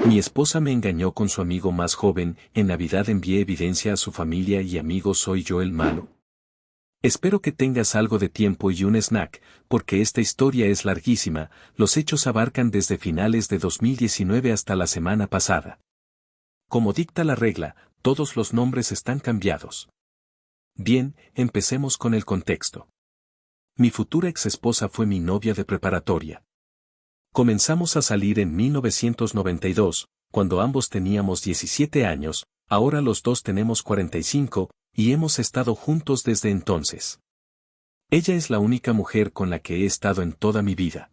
Mi esposa me engañó con su amigo más joven, en Navidad envié evidencia a su familia y amigos, ¿soy yo el malo? Espero que tengas algo de tiempo y un snack, porque esta historia es larguísima, los hechos abarcan desde finales de 2019 hasta la semana pasada. Como dicta la regla, todos los nombres están cambiados. Bien, empecemos con el contexto. Mi futura exesposa fue mi novia de preparatoria. Comenzamos a salir en 1992, cuando ambos teníamos 17 años, ahora los dos tenemos 45, y hemos estado juntos desde entonces. Ella es la única mujer con la que he estado en toda mi vida.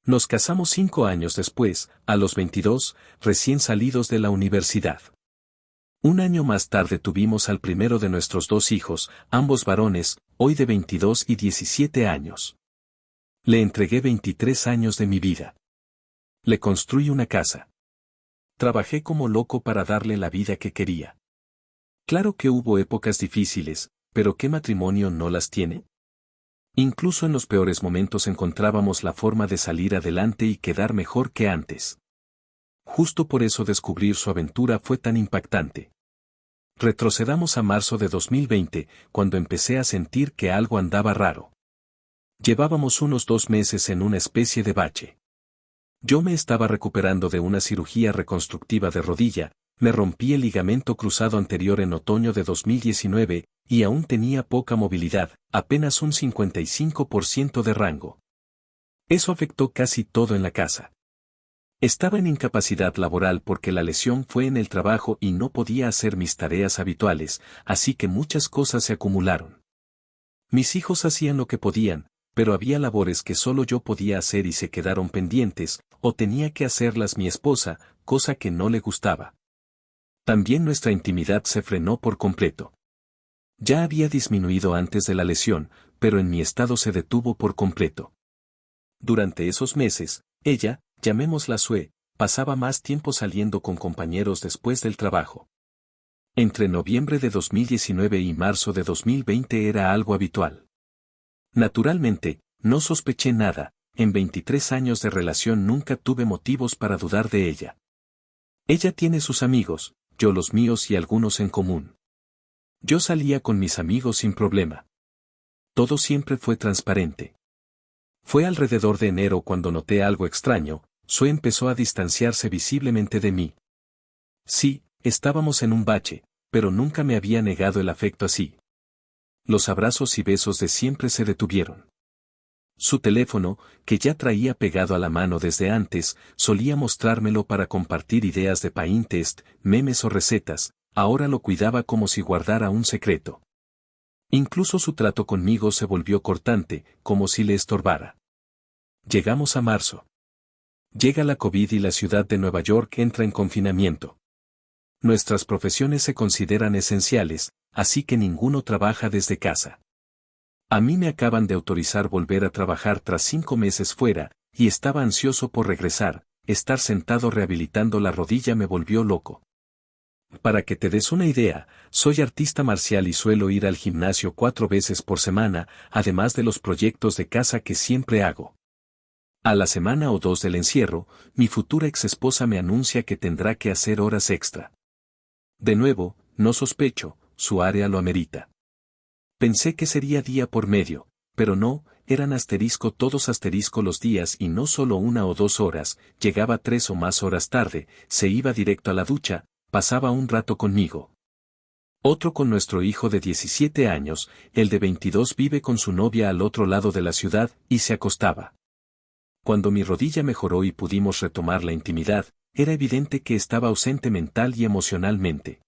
Nos casamos 5 años después, a los 22, recién salidos de la universidad. Un año más tarde tuvimos al primero de nuestros 2 hijos, ambos varones, hoy de 22 y 17 años. Le entregué 23 años de mi vida. Le construí una casa. Trabajé como loco para darle la vida que quería. Claro que hubo épocas difíciles, pero ¿qué matrimonio no las tiene? Incluso en los peores momentos encontrábamos la forma de salir adelante y quedar mejor que antes. Justo por eso descubrir su aventura fue tan impactante. Retrocedamos a marzo de 2020, cuando empecé a sentir que algo andaba raro. Llevábamos unos 2 meses en una especie de bache. Yo me estaba recuperando de una cirugía reconstructiva de rodilla, me rompí el ligamento cruzado anterior en otoño de 2019, y aún tenía poca movilidad, apenas un 55% de rango. Eso afectó casi todo en la casa. Estaba en incapacidad laboral porque la lesión fue en el trabajo y no podía hacer mis tareas habituales, así que muchas cosas se acumularon. Mis hijos hacían lo que podían, pero había labores que solo yo podía hacer y se quedaron pendientes, o tenía que hacerlas mi esposa, cosa que no le gustaba. También nuestra intimidad se frenó por completo. Ya había disminuido antes de la lesión, pero en mi estado se detuvo por completo. Durante esos meses, ella, llamémosla Sue, pasaba más tiempo saliendo con compañeros después del trabajo. Entre noviembre de 2019 y marzo de 2020 era algo habitual. Naturalmente, no sospeché nada, en 23 años de relación nunca tuve motivos para dudar de ella. Ella tiene sus amigos, yo los míos y algunos en común. Yo salía con mis amigos sin problema. Todo siempre fue transparente. Fue alrededor de enero cuando noté algo extraño, Sue empezó a distanciarse visiblemente de mí. Sí, estábamos en un bache, pero nunca me había negado el afecto así. Los abrazos y besos de siempre se detuvieron. Su teléfono, que ya traía pegado a la mano desde antes, solía mostrármelo para compartir ideas de Pinterest, memes o recetas, ahora lo cuidaba como si guardara un secreto. Incluso su trato conmigo se volvió cortante, como si le estorbara. Llegamos a marzo. Llega la COVID y la ciudad de Nueva York entra en confinamiento. Nuestras profesiones se consideran esenciales, así que ninguno trabaja desde casa. A mí me acaban de autorizar volver a trabajar tras 5 meses fuera, y estaba ansioso por regresar, estar sentado rehabilitando la rodilla me volvió loco. Para que te des una idea, soy artista marcial y suelo ir al gimnasio 4 veces por semana, además de los proyectos de casa que siempre hago. A la semana o 2 del encierro, mi futura exesposa me anuncia que tendrá que hacer horas extra. De nuevo, no sospecho, su área lo amerita. Pensé que sería día por medio, pero no, eran todos los días y no solo 1 o 2 horas, llegaba 3 o más horas tarde, se iba directo a la ducha, pasaba un rato conmigo. Otro con nuestro hijo de 17 años, el de 22 vive con su novia al otro lado de la ciudad, y se acostaba. Cuando mi rodilla mejoró y pudimos retomar la intimidad, era evidente que estaba ausente mental y emocionalmente.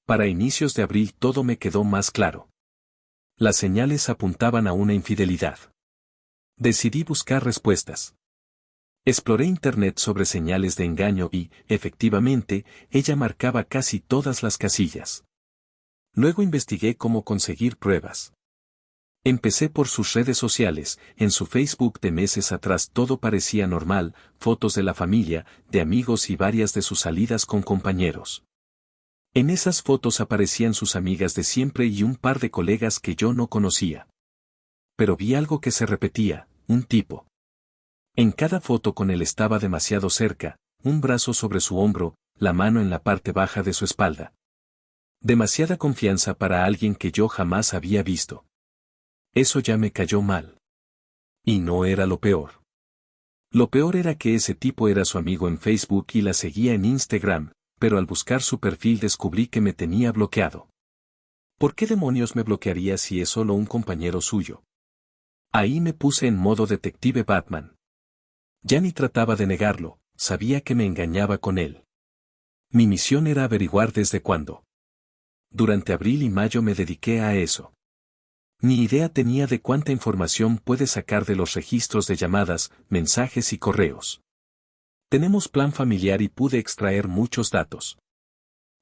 Para inicios de abril todo me quedó más claro. Las señales apuntaban a una infidelidad. Decidí buscar respuestas. Exploré internet sobre señales de engaño y, efectivamente, ella marcaba casi todas las casillas. Luego investigué cómo conseguir pruebas. Empecé por sus redes sociales, en su Facebook de meses atrás todo parecía normal, fotos de la familia, de amigos y varias de sus salidas con compañeros. En esas fotos aparecían sus amigas de siempre y un par de colegas que yo no conocía. Pero vi algo que se repetía, un tipo. En cada foto con él estaba demasiado cerca, un brazo sobre su hombro, la mano en la parte baja de su espalda. Demasiada confianza para alguien que yo jamás había visto. Eso ya me cayó mal. Y no era lo peor. Lo peor era que ese tipo era su amigo en Facebook y la seguía en Instagram, pero al buscar su perfil descubrí que me tenía bloqueado. ¿Por qué demonios me bloquearía si es solo un compañero suyo? Ahí me puse en modo detective Batman. Ya ni trataba de negarlo, sabía que me engañaba con él. Mi misión era averiguar desde cuándo. Durante abril y mayo me dediqué a eso. Ni idea tenía de cuánta información puede sacar de los registros de llamadas, mensajes y correos. Tenemos plan familiar y pude extraer muchos datos.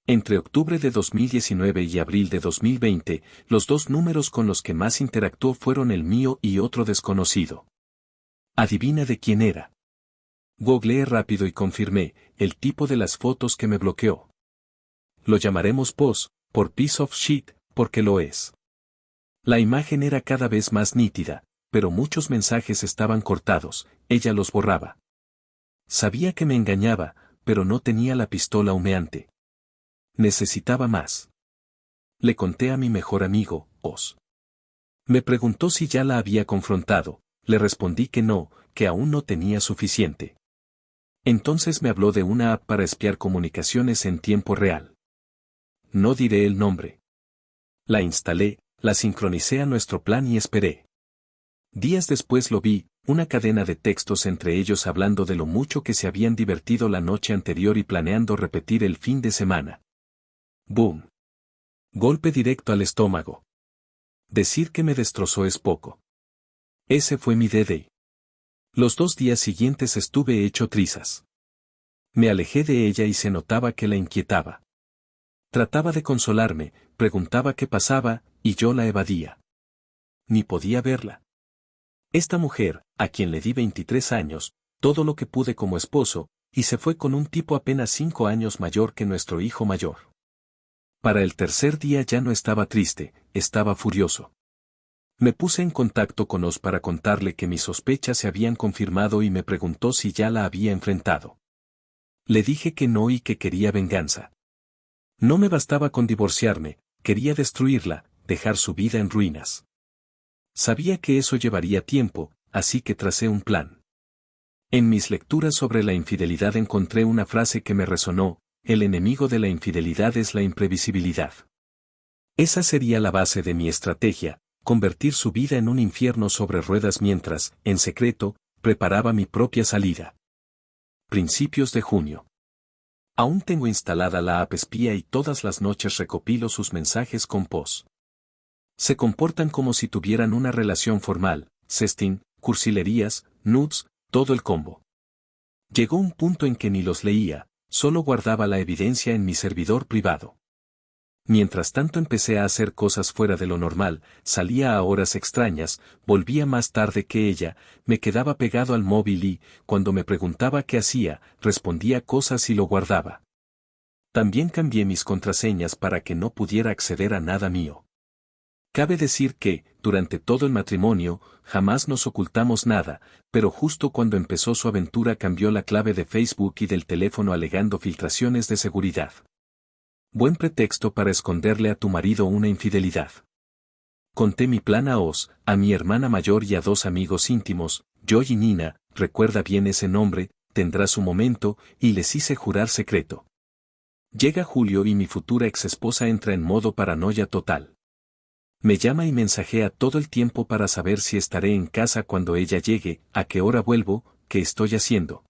Entre octubre de 2019 y abril de 2020, los dos números con los que más interactuó fueron el mío y otro desconocido. Adivina de quién era. Googleé rápido y confirmé, el tipo de las fotos que me bloqueó. Lo llamaremos POS, por piece of shit, porque lo es. La imagen era cada vez más nítida, pero muchos mensajes estaban cortados, ella los borraba. Sabía que me engañaba, pero no tenía la pistola humeante. Necesitaba más. Le conté a mi mejor amigo, Oz. Me preguntó si ya la había confrontado, le respondí que no, que aún no tenía suficiente. Entonces me habló de una app para espiar comunicaciones en tiempo real. No diré el nombre. La instalé, la sincronicé a nuestro plan y esperé. Días después lo vi, una cadena de textos entre ellos hablando de lo mucho que se habían divertido la noche anterior y planeando repetir el fin de semana. ¡Boom! Golpe directo al estómago. Decir que me destrozó es poco. Ese fue mi D-Day. Los 2 días siguientes estuve hecho trizas. Me alejé de ella y se notaba que la inquietaba. Trataba de consolarme, preguntaba qué pasaba, y yo la evadía. Ni podía verla. Esta mujer, a quien le di 23 años, todo lo que pude como esposo, y se fue con un tipo apenas 5 años mayor que nuestro hijo mayor. Para el tercer día ya no estaba triste, estaba furioso. Me puse en contacto con Oz para contarle que mis sospechas se habían confirmado y me preguntó si ya la había enfrentado. Le dije que no y que quería venganza. No me bastaba con divorciarme, quería destruirla, dejar su vida en ruinas. Sabía que eso llevaría tiempo, así que tracé un plan. En mis lecturas sobre la infidelidad encontré una frase que me resonó: el enemigo de la infidelidad es la imprevisibilidad. Esa sería la base de mi estrategia, convertir su vida en un infierno sobre ruedas mientras, en secreto, preparaba mi propia salida. Principios de junio. Aún tengo instalada la app espía y todas las noches recopilo sus mensajes con POS. Se comportan como si tuvieran una relación formal, sexting, cursilerías, nudes, todo el combo. Llegó un punto en que ni los leía, solo guardaba la evidencia en mi servidor privado. Mientras tanto empecé a hacer cosas fuera de lo normal, salía a horas extrañas, volvía más tarde que ella, me quedaba pegado al móvil y, cuando me preguntaba qué hacía, respondía cosas y lo guardaba. También cambié mis contraseñas para que no pudiera acceder a nada mío. Cabe decir que, durante todo el matrimonio, jamás nos ocultamos nada, pero justo cuando empezó su aventura cambió la clave de Facebook y del teléfono alegando filtraciones de seguridad. Buen pretexto para esconderle a tu marido una infidelidad. Conté mi plan a Oz, a mi hermana mayor y a 2 amigos íntimos, Joy y Nina, recuerda bien ese nombre, tendrá su momento, y les hice jurar secreto. Llega julio y mi futura exesposa entra en modo paranoia total. Me llama y mensajea todo el tiempo para saber si estaré en casa cuando ella llegue, a qué hora vuelvo, qué estoy haciendo.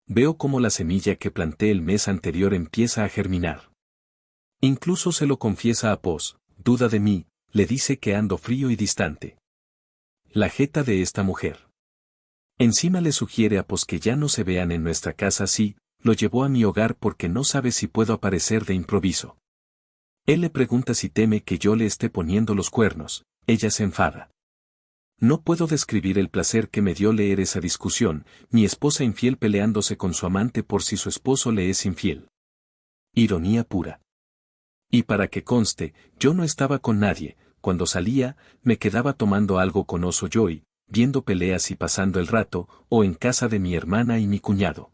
Veo cómo la semilla que planté el mes anterior empieza a germinar. Incluso se lo confiesa a POS, duda de mí, le dice que ando frío y distante. La jeta de esta mujer. Encima le sugiere a POS que ya no se vean en nuestra casa así, lo llevó a mi hogar porque no sabe si puedo aparecer de improviso. Él le pregunta si teme que yo le esté poniendo los cuernos, ella se enfada. No puedo describir el placer que me dio leer esa discusión, mi esposa infiel peleándose con su amante por si su esposo le es infiel. Ironía pura. Y para que conste, yo no estaba con nadie, cuando salía, me quedaba tomando algo con Oz o Joy, viendo peleas y pasando el rato, o en casa de mi hermana y mi cuñado.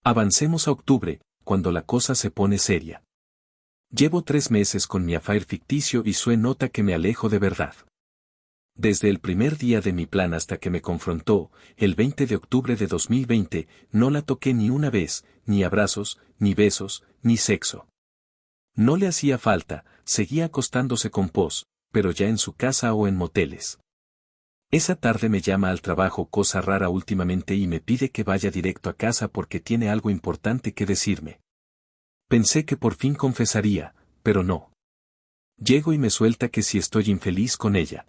Avancemos a octubre, cuando la cosa se pone seria. Llevo 3 meses con mi affair ficticio y Sue nota que me alejo de verdad. Desde el primer día de mi plan hasta que me confrontó, el 20 de octubre de 2020, no la toqué ni una vez, ni abrazos, ni besos, ni sexo. No le hacía falta, seguía acostándose con Pos, pero ya en su casa o en moteles. Esa tarde me llama al trabajo, cosa rara últimamente, y me pide que vaya directo a casa porque tiene algo importante que decirme. Pensé que por fin confesaría, pero no. Llego y me suelta que si estoy infeliz con ella.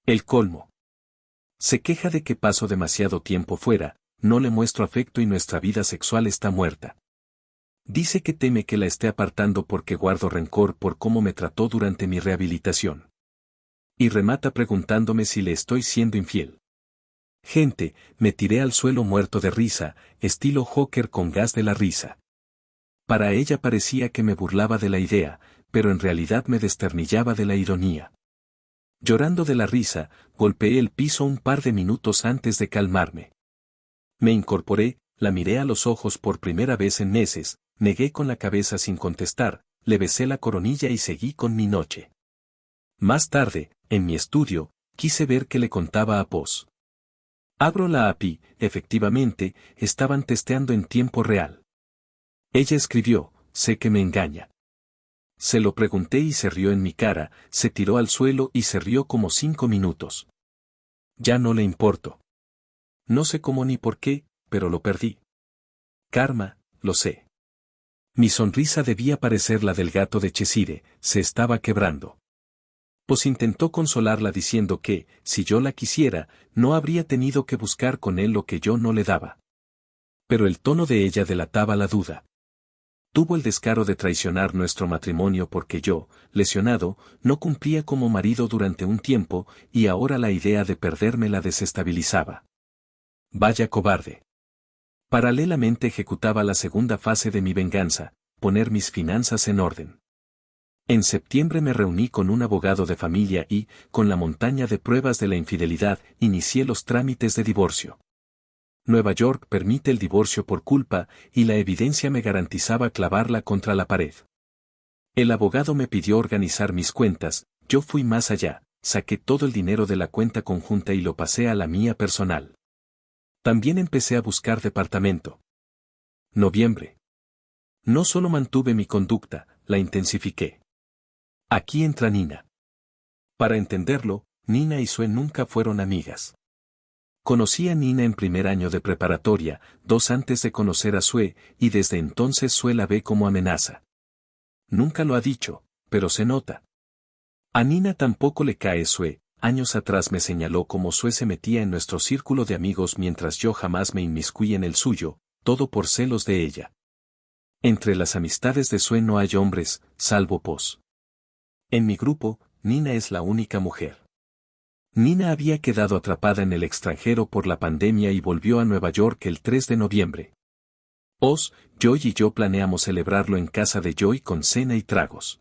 El colmo. Se queja de que paso demasiado tiempo fuera, no le muestro afecto y nuestra vida sexual está muerta. Dice que teme que la esté apartando porque guardo rencor por cómo me trató durante mi rehabilitación. Y remata preguntándome si le estoy siendo infiel. Gente, me tiré al suelo muerto de risa, estilo Joker con gas de la risa. Para ella parecía que me burlaba de la idea, pero en realidad me desternillaba de la ironía. Llorando de la risa, golpeé el piso un par de minutos antes de calmarme. Me incorporé, la miré a los ojos por primera vez en meses, negué con la cabeza sin contestar, le besé la coronilla y seguí con mi noche. Más tarde, en mi estudio, quise ver qué le contaba a Pos. Abro la API, efectivamente, estaban testeando en tiempo real. Ella escribió, sé que me engaña. Se lo pregunté y se rió en mi cara, se tiró al suelo y se rió como 5 minutos. Ya no le importo. No sé cómo ni por qué, pero lo perdí. Karma, lo sé. Mi sonrisa debía parecer la del gato de Cheshire, se estaba quebrando. Pues intentó consolarla diciendo que, si yo la quisiera, no habría tenido que buscar con él lo que yo no le daba. Pero el tono de ella delataba la duda. Tuvo el descaro de traicionar nuestro matrimonio porque yo, lesionado, no cumplía como marido durante un tiempo, y ahora la idea de perderme la desestabilizaba. Vaya cobarde. Paralelamente ejecutaba la segunda fase de mi venganza, poner mis finanzas en orden. En septiembre me reuní con un abogado de familia y, con la montaña de pruebas de la infidelidad, inicié los trámites de divorcio. Nueva York permite el divorcio por culpa, y la evidencia me garantizaba clavarla contra la pared. El abogado me pidió organizar mis cuentas, yo fui más allá, saqué todo el dinero de la cuenta conjunta y lo pasé a la mía personal. También empecé a buscar departamento. Noviembre. No solo mantuve mi conducta, la intensifiqué. Aquí entra Nina. Para entenderlo, Nina y Sue nunca fueron amigas. Conocí a Nina en primer año de preparatoria, 2 antes de conocer a Sue, y desde entonces Sue la ve como amenaza. Nunca lo ha dicho, pero se nota. A Nina tampoco le cae Sue, años atrás me señaló cómo Sue se metía en nuestro círculo de amigos mientras yo jamás me inmiscuí en el suyo, todo por celos de ella. Entre las amistades de Sue no hay hombres, salvo Pos. En mi grupo, Nina es la única mujer. Nina había quedado atrapada en el extranjero por la pandemia y volvió a Nueva York el 3 de noviembre. Oz, Joy y yo planeamos celebrarlo en casa de Joy con cena y tragos.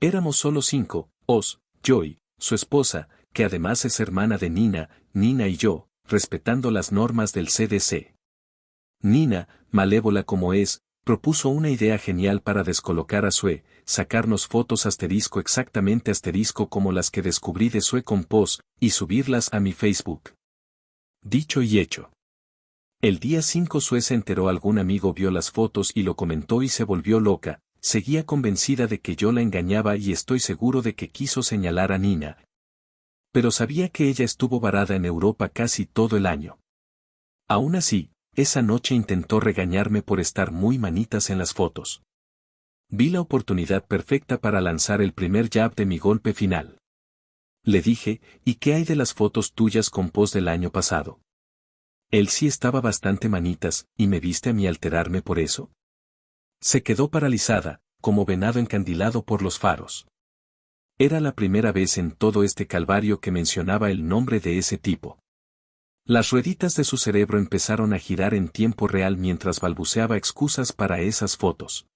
Éramos solo 5, Oz, Joy, su esposa, que además es hermana de Nina, Nina y yo, respetando las normas del CDC. Nina, malévola como es, propuso una idea genial para descolocar a Sue, sacarnos fotos exactamente como las que descubrí de Sue con Pos, y subirlas a mi Facebook. Dicho y hecho. El día 5 Sue se enteró, algún amigo vio las fotos y lo comentó y se volvió loca, seguía convencida de que yo la engañaba y estoy seguro de que quiso señalar a Nina. Pero sabía que ella estuvo varada en Europa casi todo el año. Aún así, esa noche intentó regañarme por estar muy manitas en las fotos. Vi la oportunidad perfecta para lanzar el primer jab de mi golpe final. Le dije, ¿y qué hay de las fotos tuyas con Pos del año pasado? Él sí estaba bastante manitas, ¿y me viste a mí alterarme por eso? Se quedó paralizada, como venado encandilado por los faros. Era la primera vez en todo este calvario que mencionaba el nombre de ese tipo. Las rueditas de su cerebro empezaron a girar en tiempo real mientras balbuceaba excusas para esas fotos.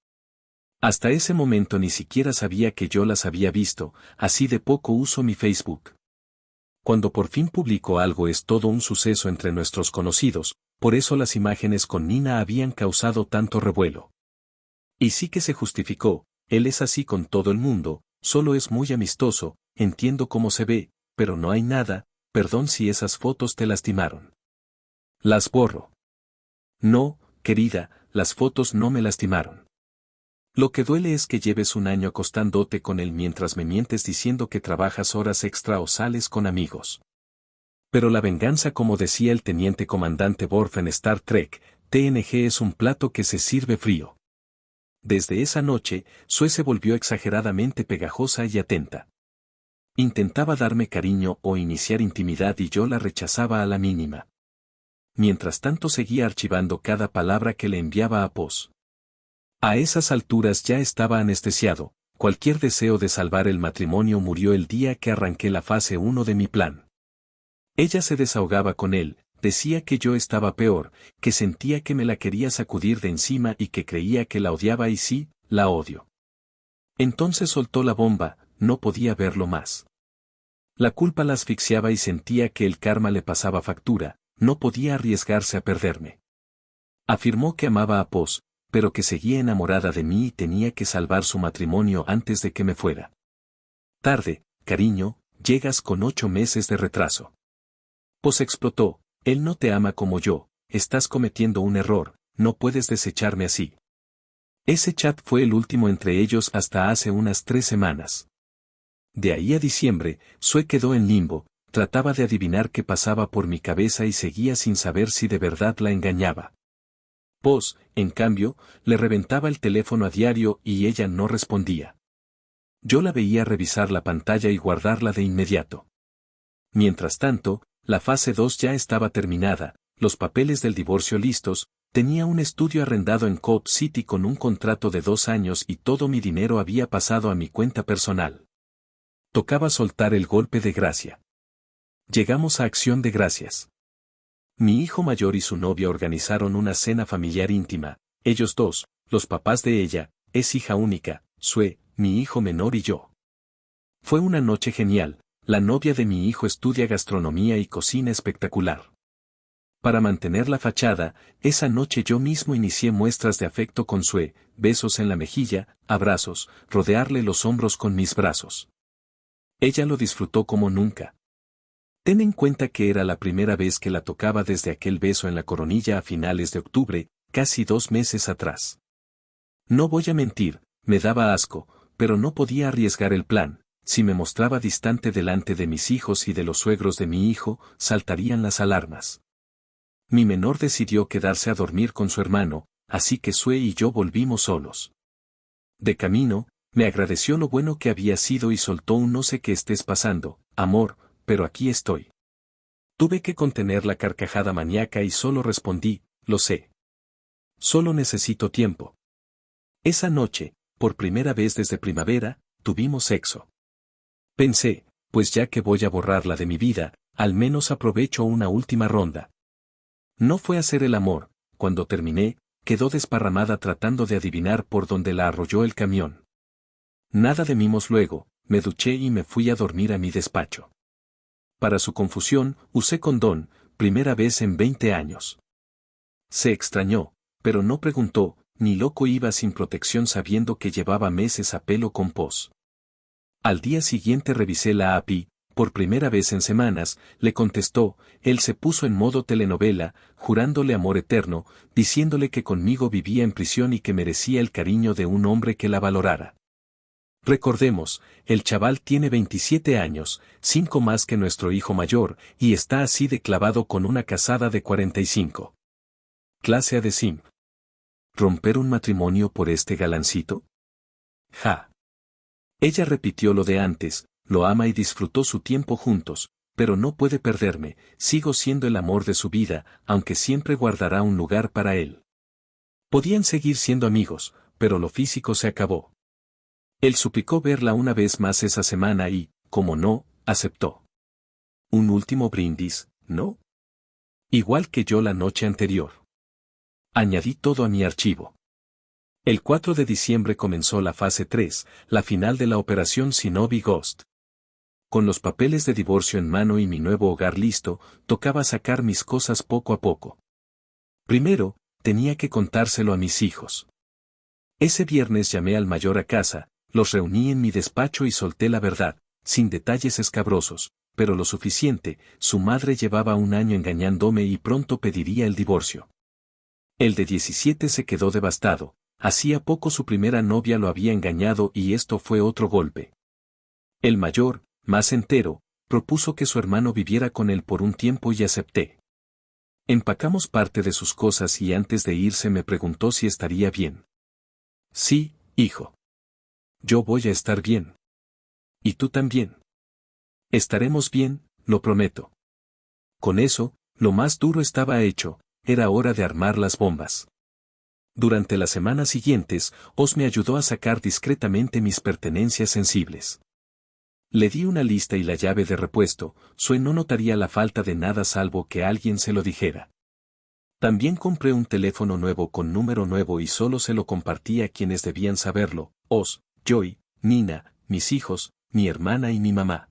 Hasta ese momento ni siquiera sabía que yo las había visto, así de poco uso mi Facebook. Cuando por fin publico algo es todo un suceso entre nuestros conocidos, por eso las imágenes con Nina habían causado tanto revuelo. Y sí que se justificó, él es así con todo el mundo, solo es muy amistoso, entiendo cómo se ve, pero no hay nada, perdón si esas fotos te lastimaron. Las borro. No, querida, las fotos no me lastimaron. Lo que duele es que lleves un año acostándote con él mientras me mientes diciendo que trabajas horas extra o sales con amigos. Pero la venganza, como decía el teniente comandante Worf en Star Trek, TNG es un plato que se sirve frío. Desde esa noche, Sue se volvió exageradamente pegajosa y atenta. Intentaba darme cariño o iniciar intimidad y yo la rechazaba a la mínima. Mientras tanto seguía archivando cada palabra que le enviaba a Pos. A esas alturas ya estaba anestesiado, cualquier deseo de salvar el matrimonio murió el día que arranqué la fase 1 de mi plan. Ella se desahogaba con él, decía que yo estaba peor, que sentía que me la quería sacudir de encima y que creía que la odiaba y sí, la odio. Entonces soltó la bomba, no podía verlo más. La culpa la asfixiaba y sentía que el karma le pasaba factura, no podía arriesgarse a perderme. Afirmó que amaba a Pos, pero que seguía enamorada de mí y tenía que salvar su matrimonio antes de que me fuera. Tarde, cariño, llegas con 8 meses de retraso. Pos explotó, él no te ama como yo, estás cometiendo un error, no puedes desecharme así. Ese chat fue el último entre ellos hasta hace unas 3 semanas. De ahí a diciembre, Sue quedó en limbo, trataba de adivinar qué pasaba por mi cabeza y seguía sin saber si de verdad la engañaba. Pos, en cambio, le reventaba el teléfono a diario y ella no respondía. Yo la veía revisar la pantalla y guardarla de inmediato. Mientras tanto, la fase 2 ya estaba terminada, los papeles del divorcio listos, tenía un estudio arrendado en Code City con un contrato de 2 años y todo mi dinero había pasado a mi cuenta personal. Tocaba soltar el golpe de gracia. Llegamos a Acción de Gracias. Mi hijo mayor y su novia organizaron una cena familiar íntima, ellos dos, los papás de ella, es hija única, Sue, mi hijo menor y yo. Fue una noche genial, la novia de mi hijo estudia gastronomía y cocina espectacular. Para mantener la fachada, esa noche yo mismo inicié muestras de afecto con Sue, besos en la mejilla, abrazos, rodearle los hombros con mis brazos. Ella lo disfrutó como nunca. Ten en cuenta que era la primera vez que la tocaba desde aquel beso en la coronilla a finales de octubre, casi 2 meses atrás. No voy a mentir, me daba asco, pero no podía arriesgar el plan, si me mostraba distante delante de mis hijos y de los suegros de mi hijo, saltarían las alarmas. Mi menor decidió quedarse a dormir con su hermano, así que Sue y yo volvimos solos. De camino, me agradeció lo bueno que había sido y soltó un no sé qué estés pasando, amor, pero aquí estoy. Tuve que contener la carcajada maníaca y solo respondí, lo sé. Solo necesito tiempo. Esa noche, por primera vez desde primavera, tuvimos sexo. Pensé, pues ya que voy a borrarla de mi vida, al menos aprovecho una última ronda. No fue hacer el amor, cuando terminé, quedó desparramada tratando de adivinar por dónde la arrolló el camión. Nada de mimos luego, me duché y me fui a dormir a mi despacho. Para su confusión, usé condón, primera vez en 20 años. Se extrañó, pero no preguntó, ni loco iba sin protección sabiendo que llevaba meses a pelo con Pos. Al día siguiente revisé la API, por primera vez en semanas, le contestó, él se puso en modo telenovela, jurándole amor eterno, diciéndole que conmigo vivía en prisión y que merecía el cariño de un hombre que la valorara. Recordemos, el chaval tiene 27 años, 5 más que nuestro hijo mayor, y está así de clavado con una casada de 45. Clase A de simp. ¿Romper un matrimonio por este galancito? Ja. Ella repitió lo de antes, lo ama y disfrutó su tiempo juntos, pero no puede perderme, sigo siendo el amor de su vida, aunque siempre guardará un lugar para él. Podían seguir siendo amigos, pero lo físico se acabó. Él suplicó verla una vez más esa semana y, como no, aceptó. Un último brindis, ¿no? Igual que yo la noche anterior. Añadí todo a mi archivo. El 4 de diciembre comenzó la fase 3, la final de la operación Shinobi Ghost. Con los papeles de divorcio en mano y mi nuevo hogar listo, tocaba sacar mis cosas poco a poco. Primero, tenía que contárselo a mis hijos. Ese viernes llamé al mayor a casa, los reuní en mi despacho y solté la verdad, sin detalles escabrosos, pero lo suficiente. Su madre llevaba un año engañándome y pronto pediría el divorcio. El de 17 se quedó devastado, hacía poco su primera novia lo había engañado y esto fue otro golpe. El mayor, más entero, propuso que su hermano viviera con él por un tiempo y acepté. Empacamos parte de sus cosas y antes de irse me preguntó si estaría bien. Sí, hijo. Yo voy a estar bien. Y tú también. Estaremos bien, lo prometo. Con eso, lo más duro estaba hecho, era hora de armar las bombas. Durante las semanas siguientes, Oz me ayudó a sacar discretamente mis pertenencias sensibles. Le di una lista y la llave de repuesto, Sue no notaría la falta de nada salvo que alguien se lo dijera. También compré un teléfono nuevo con número nuevo y solo se lo compartí a quienes debían saberlo, Oz, Joy, Nina, mis hijos, mi hermana y mi mamá.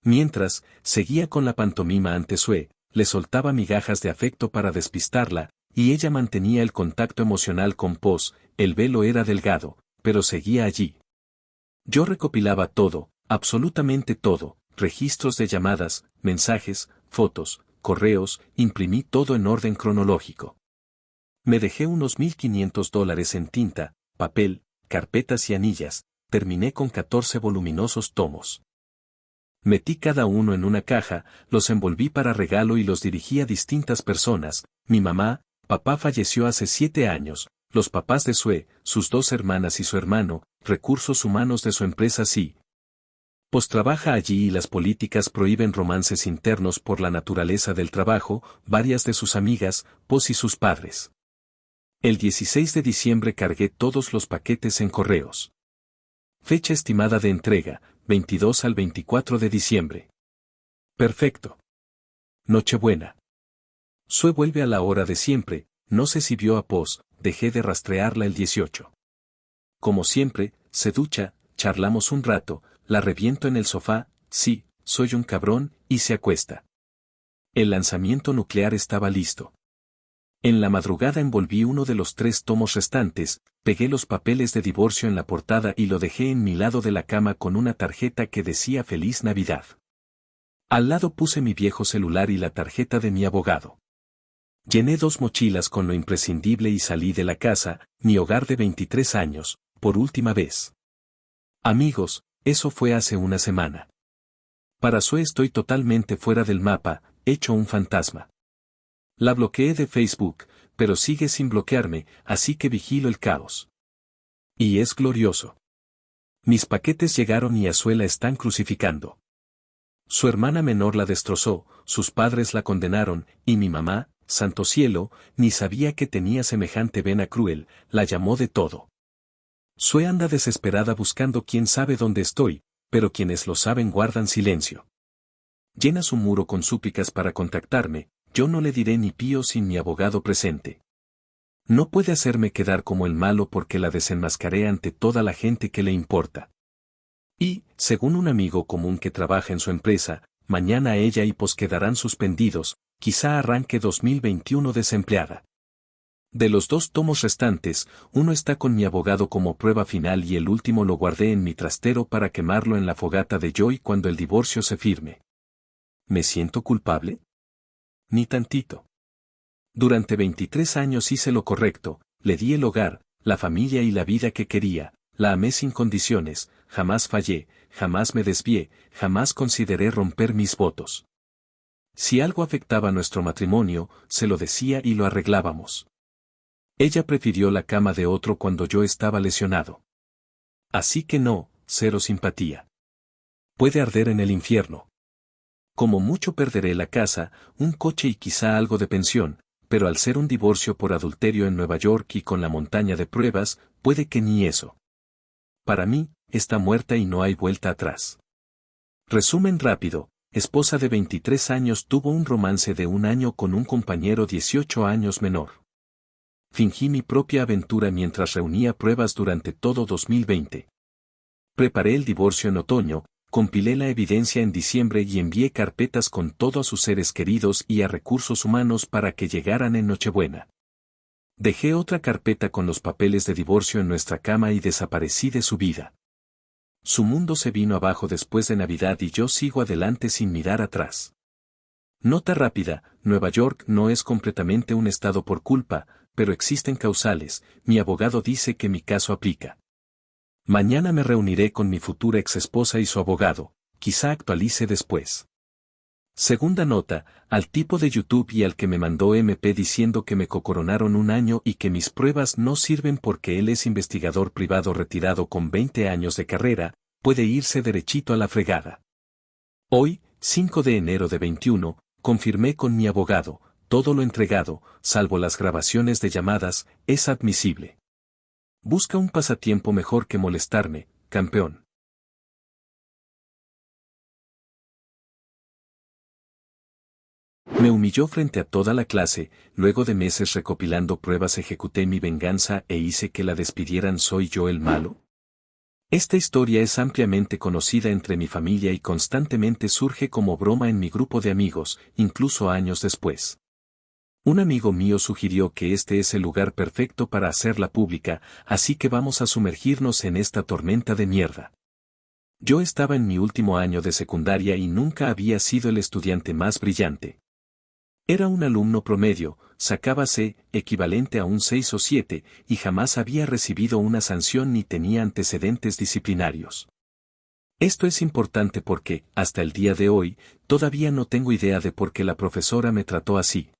Mientras, seguía con la pantomima ante Sue, le soltaba migajas de afecto para despistarla, y ella mantenía el contacto emocional con Poz. El velo era delgado, pero seguía allí. Yo recopilaba todo, absolutamente todo, registros de llamadas, mensajes, fotos, correos, imprimí todo en orden cronológico. Me dejé unos $1,500 en tinta, papel, carpetas y anillas, terminé con 14 voluminosos tomos. Metí cada uno en una caja, los envolví para regalo y los dirigí a distintas personas. Mi mamá, papá falleció hace 7 años, los papás de Sue, sus 2 hermanas y su hermano, recursos humanos de su empresa sí. Pues trabaja allí y las políticas prohíben romances internos por la naturaleza del trabajo, varias de sus amigas, Poz y sus padres. El 16 de diciembre cargué todos los paquetes en correos. Fecha estimada de entrega, 22 al 24 de diciembre. Perfecto. Nochebuena. Sue vuelve a la hora de siempre, no sé si vio a Poz, dejé de rastrearla el 18. Como siempre, se ducha, charlamos un rato, la reviento en el sofá, sí, soy un cabrón, y se acuesta. El lanzamiento nuclear estaba listo. En la madrugada envolví uno de los 3 tomos restantes, pegué los papeles de divorcio en la portada y lo dejé en mi lado de la cama con una tarjeta que decía Feliz Navidad. Al lado puse mi viejo celular y la tarjeta de mi abogado. Llené 2 mochilas con lo imprescindible y salí de la casa, mi hogar de 23 años, por última vez. Amigos, eso fue hace una semana. Para Sue estoy totalmente fuera del mapa, hecho un fantasma. La bloqueé de Facebook, pero sigue sin bloquearme, así que vigilo el caos. Y es glorioso. Mis paquetes llegaron y a Sue la están crucificando. Su hermana menor la destrozó, sus padres la condenaron, y mi mamá, santo cielo, ni sabía que tenía semejante vena cruel, la llamó de todo. Sue anda desesperada buscando quién sabe dónde estoy, pero quienes lo saben guardan silencio. Llena su muro con súplicas para contactarme, yo no le diré ni pío sin mi abogado presente. No puede hacerme quedar como el malo porque la desenmascaré ante toda la gente que le importa. Y, según un amigo común que trabaja en su empresa, mañana ella y Poz quedarán suspendidos, quizá arranque 2021 desempleada. De los 2 tomos restantes, uno está con mi abogado como prueba final y el último lo guardé en mi trastero para quemarlo en la fogata de Joy cuando el divorcio se firme. ¿Me siento culpable? Ni tantito. Durante 23 años hice lo correcto, le di el hogar, la familia y la vida que quería, la amé sin condiciones, jamás fallé, jamás me desvié, jamás consideré romper mis votos. Si algo afectaba nuestro matrimonio, se lo decía y lo arreglábamos. Ella prefirió la cama de otro cuando yo estaba lesionado. Así que no, cero simpatía. Puede arder en el infierno. Como mucho perderé la casa, un coche y quizá algo de pensión, pero al ser un divorcio por adulterio en Nueva York y con la montaña de pruebas, puede que ni eso. Para mí, está muerta y no hay vuelta atrás. Resumen rápido, esposa de 23 años tuvo un romance de 1 año con un compañero 18 años menor. Fingí mi propia aventura mientras reunía pruebas durante todo 2020. Preparé el divorcio en otoño, compilé la evidencia en diciembre y envié carpetas con todo a sus seres queridos y a recursos humanos para que llegaran en Nochebuena. Dejé otra carpeta con los papeles de divorcio en nuestra cama y desaparecí de su vida. Su mundo se vino abajo después de Navidad y yo sigo adelante sin mirar atrás. Nota rápida: Nueva York no es completamente un estado por culpa, pero existen causales. Mi abogado dice que mi caso aplica. Mañana me reuniré con mi futura exesposa y su abogado, quizá actualice después. Segunda nota: al tipo de YouTube y al que me mandó MP diciendo que me cocoronaron un año y que mis pruebas no sirven porque él es investigador privado retirado con 20 años de carrera, puede irse derechito a la fregada. Hoy, 5 de enero de 21, confirmé con mi abogado, todo lo entregado, salvo las grabaciones de llamadas, es admisible. Busca un pasatiempo mejor que molestarme, campeón. Me humilló frente a toda la clase, luego de meses recopilando pruebas ejecuté mi venganza e hice que la despidieran. ¿Soy yo el malo? Esta historia es ampliamente conocida entre mi familia y constantemente surge como broma en mi grupo de amigos, incluso años después. Un amigo mío sugirió que este es el lugar perfecto para hacerla pública, así que vamos a sumergirnos en esta tormenta de mierda. Yo estaba en mi último año de secundaria y nunca había sido el estudiante más brillante. Era un alumno promedio, sacaba C, equivalente a un 6 o 7, y jamás había recibido una sanción ni tenía antecedentes disciplinarios. Esto es importante porque, hasta el día de hoy, todavía no tengo idea de por qué la profesora me trató así.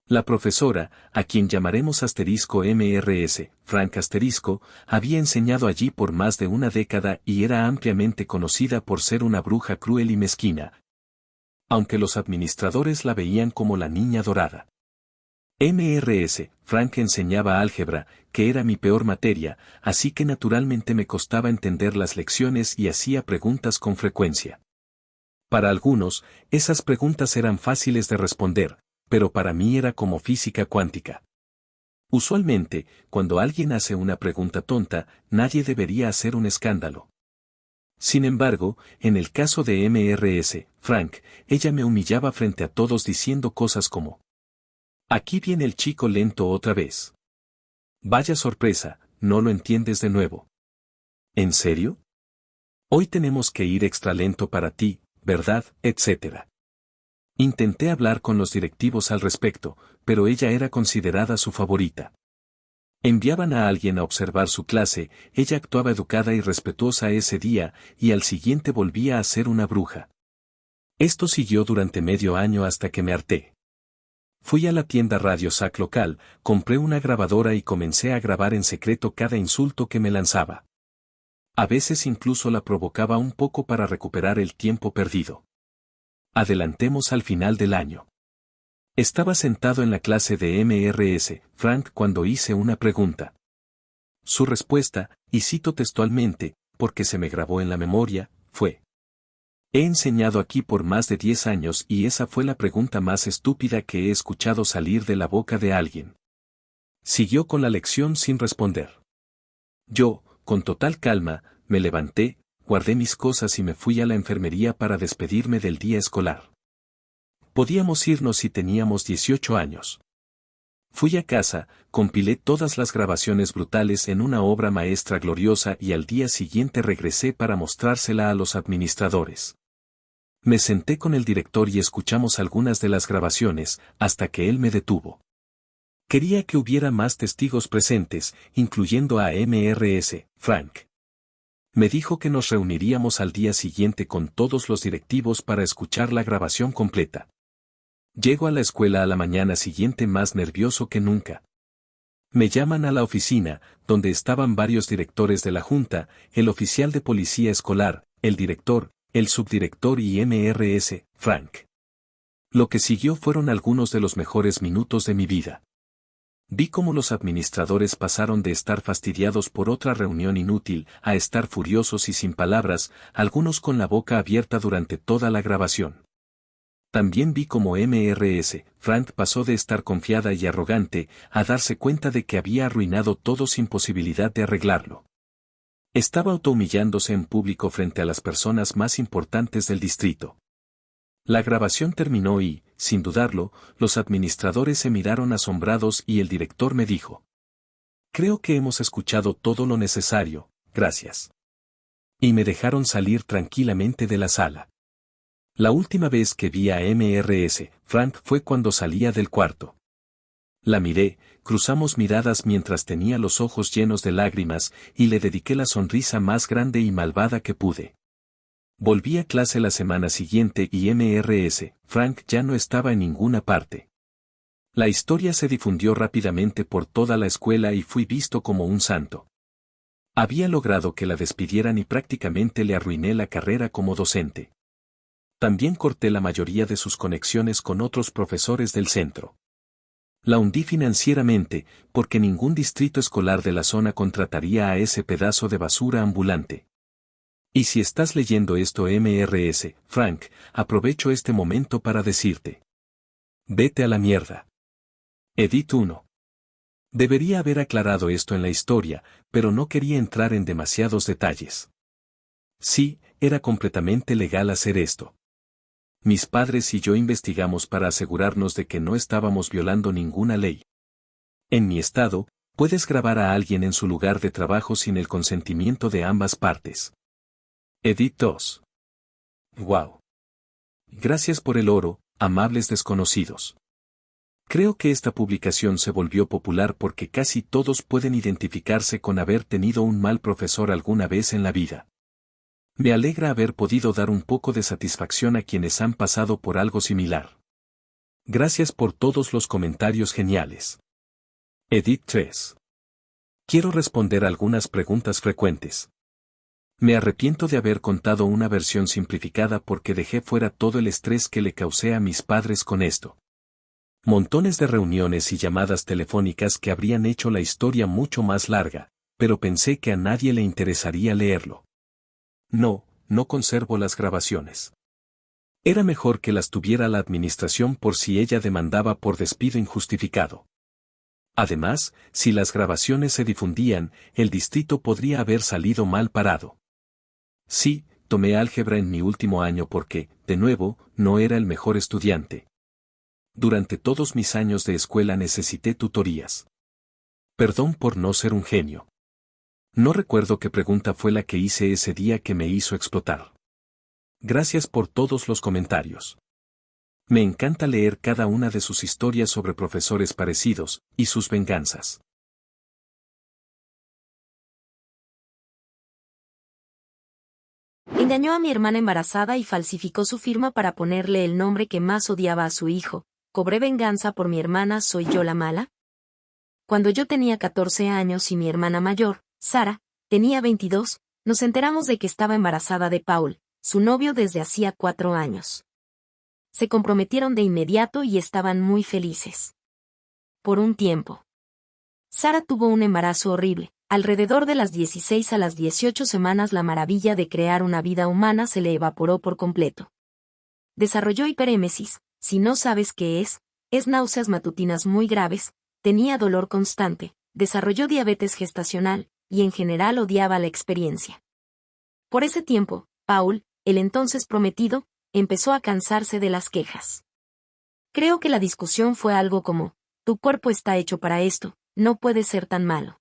La profesora, a quien llamaremos asterisco MRS, Frank asterisco, había enseñado allí por más de una década y era ampliamente conocida por ser una bruja cruel y mezquina, aunque los administradores la veían como la niña dorada. MRS, Frank enseñaba álgebra, que era mi peor materia, así que naturalmente me costaba entender las lecciones y hacía preguntas con frecuencia. Para algunos, esas preguntas eran fáciles de responder, pero para mí era como física cuántica. Usualmente, cuando alguien hace una pregunta tonta, nadie debería hacer un escándalo. Sin embargo, en el caso de MRS, Frank, ella me humillaba frente a todos diciendo cosas como: aquí viene el chico lento otra vez. Vaya sorpresa, no lo entiendes de nuevo. ¿En serio? Hoy tenemos que ir extra lento para ti, ¿verdad? Etcétera. Intenté hablar con los directivos al respecto, pero ella era considerada su favorita. Enviaban a alguien a observar su clase, ella actuaba educada y respetuosa ese día, y al siguiente volvía a ser una bruja. Esto siguió durante medio año hasta que me harté. Fui a la tienda Radio Shack local, compré una grabadora y comencé a grabar en secreto cada insulto que me lanzaba. A veces incluso la provocaba un poco para recuperar el tiempo perdido. Adelantemos al final del año. Estaba sentado en la clase de MRS, Frank, cuando hice una pregunta. Su respuesta, y cito textualmente, porque se me grabó en la memoria, fue: he enseñado aquí por más de 10 años y esa fue la pregunta más estúpida que he escuchado salir de la boca de alguien. Siguió con la lección sin responder. Yo, con total calma, me levanté, guardé mis cosas y me fui a la enfermería para despedirme del día escolar. Podíamos irnos si teníamos 18 años. Fui a casa, compilé todas las grabaciones brutales en una obra maestra gloriosa y al día siguiente regresé para mostrársela a los administradores. Me senté con el director y escuchamos algunas de las grabaciones, hasta que él me detuvo. Quería que hubiera más testigos presentes, incluyendo a MRS, Frank. Me dijo que nos reuniríamos al día siguiente con todos los directivos para escuchar la grabación completa. Llego a la escuela a la mañana siguiente más nervioso que nunca. Me llaman a la oficina, donde estaban varios directores de la junta, el oficial de policía escolar, el director, el subdirector y MRS, Frank. Lo que siguió fueron algunos de los mejores minutos de mi vida. Vi cómo los administradores pasaron de estar fastidiados por otra reunión inútil a estar furiosos y sin palabras, algunos con la boca abierta durante toda la grabación. También vi cómo MRS, Frank, pasó de estar confiada y arrogante a darse cuenta de que había arruinado todo sin posibilidad de arreglarlo. Estaba autohumillándose en público frente a las personas más importantes del distrito. La grabación terminó y, sin dudarlo, los administradores se miraron asombrados y el director me dijo: «Creo que hemos escuchado todo lo necesario, gracias». Y me dejaron salir tranquilamente de la sala. La última vez que vi a Mrs. Frank fue cuando salía del cuarto. La miré, cruzamos miradas mientras tenía los ojos llenos de lágrimas y le dediqué la sonrisa más grande y malvada que pude. Volví a clase la semana siguiente y Mrs. Frank ya no estaba en ninguna parte. La historia se difundió rápidamente por toda la escuela y fui visto como un santo. Había logrado que la despidieran y prácticamente le arruiné la carrera como docente. También corté la mayoría de sus conexiones con otros profesores del centro. La hundí financieramente, porque ningún distrito escolar de la zona contrataría a ese pedazo de basura ambulante. Y si estás leyendo esto, Mrs. Frank, aprovecho este momento para decirte: vete a la mierda. Edit 1. Debería haber aclarado esto en la historia, pero no quería entrar en demasiados detalles. Sí, era completamente legal hacer esto. Mis padres y yo investigamos para asegurarnos de que no estábamos violando ninguna ley. En mi estado, puedes grabar a alguien en su lugar de trabajo sin el consentimiento de ambas partes. Edit 2. Wow. Gracias por el oro, amables desconocidos. Creo que esta publicación se volvió popular porque casi todos pueden identificarse con haber tenido un mal profesor alguna vez en la vida. Me alegra haber podido dar un poco de satisfacción a quienes han pasado por algo similar. Gracias por todos los comentarios geniales. Edit 3. Quiero responder algunas preguntas frecuentes. Me arrepiento de haber contado una versión simplificada porque dejé fuera todo el estrés que le causé a mis padres con esto. Montones de reuniones y llamadas telefónicas que habrían hecho la historia mucho más larga, pero pensé que a nadie le interesaría leerlo. No conservo las grabaciones. Era mejor que las tuviera la administración por si ella demandaba por despido injustificado. Además, si las grabaciones se difundían, el distrito podría haber salido mal parado. Sí, tomé álgebra en mi último año porque, de nuevo, no era el mejor estudiante. Durante todos mis años de escuela necesité tutorías. Perdón por no ser un genio. No recuerdo qué pregunta fue la que hice ese día que me hizo explotar. Gracias por todos los comentarios. Me encanta leer cada una de sus historias sobre profesores parecidos, y sus venganzas. Engañó a mi hermana embarazada y falsificó su firma para ponerle el nombre que más odiaba a su hijo. ¿Cobré venganza por mi hermana? ¿Soy yo la mala? Cuando yo tenía 14 años y mi hermana mayor, Sara, tenía 22, nos enteramos de que estaba embarazada de Paul, su novio desde hacía 4 años. Se comprometieron de inmediato y estaban muy felices. Por un tiempo. Sara tuvo un embarazo horrible. Alrededor de las 16 a las 18 semanas la maravilla de crear una vida humana se le evaporó por completo. Desarrolló hiperémesis, si no sabes qué es náuseas matutinas muy graves, tenía dolor constante, desarrolló diabetes gestacional, y en general odiaba la experiencia. Por ese tiempo, Paul, el entonces prometido, empezó a cansarse de las quejas. Creo que la discusión fue algo como: tu cuerpo está hecho para esto, no puede ser tan malo.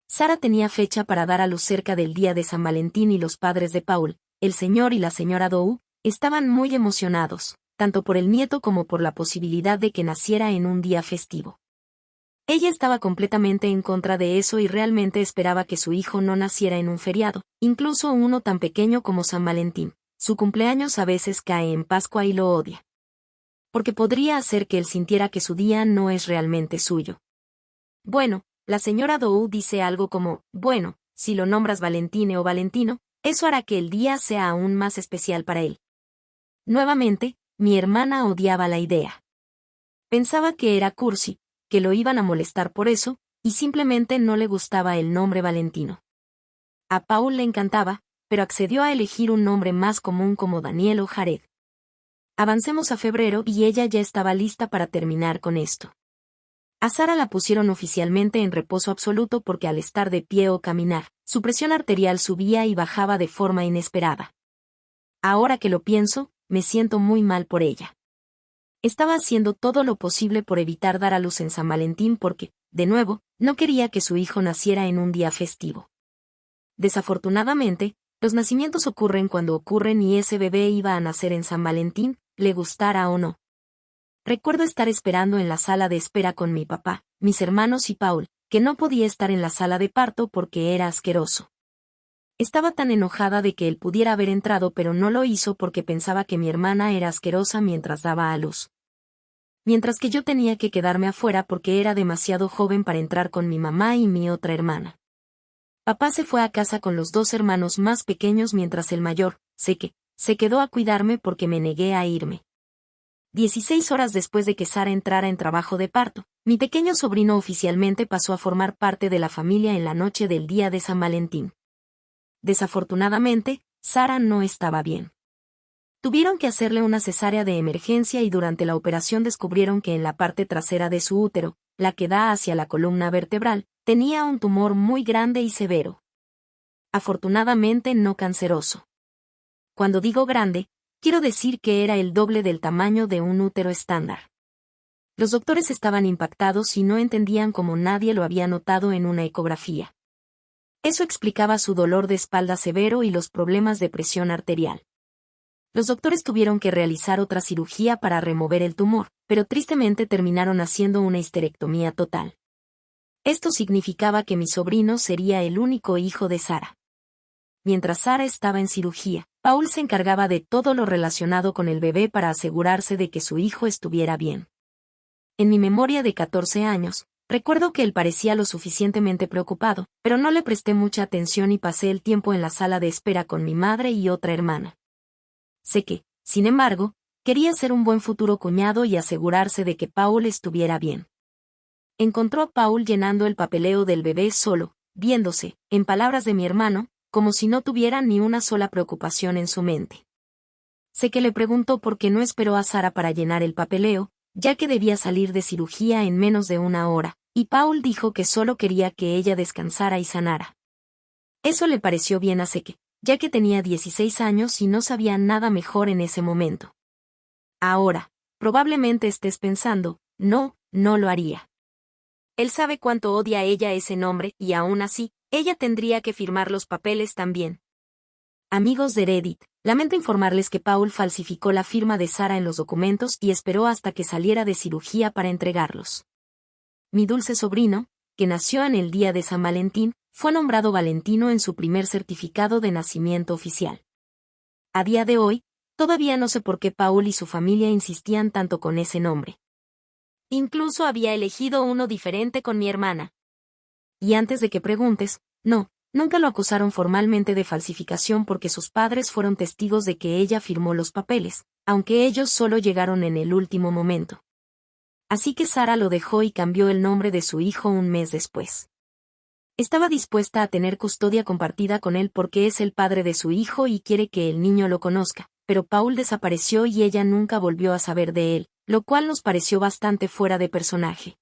Sara tenía fecha para dar a luz cerca del día de San Valentín y los padres de Paul, el señor y la señora Doe, estaban muy emocionados, tanto por el nieto como por la posibilidad de que naciera en un día festivo. Ella estaba completamente en contra de eso y realmente esperaba que su hijo no naciera en un feriado, incluso uno tan pequeño como San Valentín. Su cumpleaños a veces cae en Pascua y lo odia. Porque podría hacer que él sintiera que su día no es realmente suyo. Bueno, la señora Doe dice algo como: bueno, si lo nombras Valentine o Valentino, eso hará que el día sea aún más especial para él. Nuevamente, mi hermana odiaba la idea. Pensaba que era cursi, que lo iban a molestar por eso, y simplemente no le gustaba el nombre Valentino. A Paul le encantaba, pero accedió a elegir un nombre más común como Daniel o Jared. Avancemos a febrero y ella ya estaba lista para terminar con esto. A Sara la pusieron oficialmente en reposo absoluto porque al estar de pie o caminar, Su presión arterial subía y bajaba de forma inesperada. Ahora que lo pienso, me siento muy mal por ella. Estaba haciendo todo lo posible por evitar dar a luz en San Valentín porque, de nuevo, no quería que su hijo naciera en un día festivo. Desafortunadamente, los nacimientos ocurren cuando ocurren y ese bebé iba a nacer en San Valentín, le gustara o no. Recuerdo estar esperando en la sala de espera con mi papá, mis hermanos y Paul, que no podía estar en la sala de parto porque era asqueroso. Estaba tan enojada de que él pudiera haber entrado pero no lo hizo porque pensaba que mi hermana era asquerosa mientras daba a luz. Mientras que yo tenía que quedarme afuera porque era demasiado joven para entrar con mi mamá y mi otra hermana. Papá se fue a casa con los dos hermanos más pequeños mientras el mayor, se quedó a cuidarme porque me negué a irme. 16 horas después de que Sara entrara en trabajo de parto, mi pequeño sobrino oficialmente pasó a formar parte de la familia en la noche del día de San Valentín. Desafortunadamente, Sara no estaba bien. Tuvieron que hacerle una cesárea de emergencia y durante la operación descubrieron que en la parte trasera de su útero, la que da hacia la columna vertebral, tenía un tumor muy grande y severo. Afortunadamente no canceroso. Cuando digo grande, quiero decir que era el doble del tamaño de un útero estándar. Los doctores estaban impactados y no entendían cómo nadie lo había notado en una ecografía. Eso explicaba su dolor de espalda severo y los problemas de presión arterial. Los doctores tuvieron que realizar otra cirugía para remover el tumor, pero tristemente terminaron haciendo una histerectomía total. Esto significaba que mi sobrino sería el único hijo de Sara. Mientras Sara estaba en cirugía, Paul se encargaba de todo lo relacionado con el bebé para asegurarse de que su hijo estuviera bien. En mi memoria de 14 años, recuerdo que él parecía lo suficientemente preocupado, pero no le presté mucha atención y pasé el tiempo en la sala de espera con mi madre y otra hermana. Sé que, sin embargo, quería ser un buen futuro cuñado y asegurarse de que Paul estuviera bien. Encontró a Paul llenando el papeleo del bebé solo, viéndose, en palabras de mi hermano, como si no tuviera ni una sola preocupación en su mente. Sé que le preguntó por qué no esperó a Sara para llenar el papeleo, ya que debía salir de cirugía en menos de una hora, y Paul dijo que solo quería que ella descansara y sanara. Eso le pareció bien a Seke, ya que tenía 16 años y no sabía nada mejor en ese momento. Ahora, probablemente estés pensando, no lo haría. Él sabe cuánto odia a ella ese nombre, y aún así, ella tendría que firmar los papeles también. Amigos de Reddit, lamento informarles que Paul falsificó la firma de Sara en los documentos y esperó hasta que saliera de cirugía para entregarlos. Mi dulce sobrino, que nació en el día de San Valentín, fue nombrado Valentino en su primer certificado de nacimiento oficial. A día de hoy, todavía no sé por qué Paul y su familia insistían tanto con ese nombre. Incluso había elegido uno diferente con mi hermana. Y antes de que preguntes, nunca lo acusaron formalmente de falsificación porque sus padres fueron testigos de que ella firmó los papeles, aunque ellos solo llegaron en el último momento. Así que Sara lo dejó y cambió el nombre de su hijo un mes después. Estaba dispuesta a tener custodia compartida con él porque es el padre de su hijo y quiere que el niño lo conozca, pero Paul desapareció y ella nunca volvió a saber de él, lo cual nos pareció bastante fuera de personaje.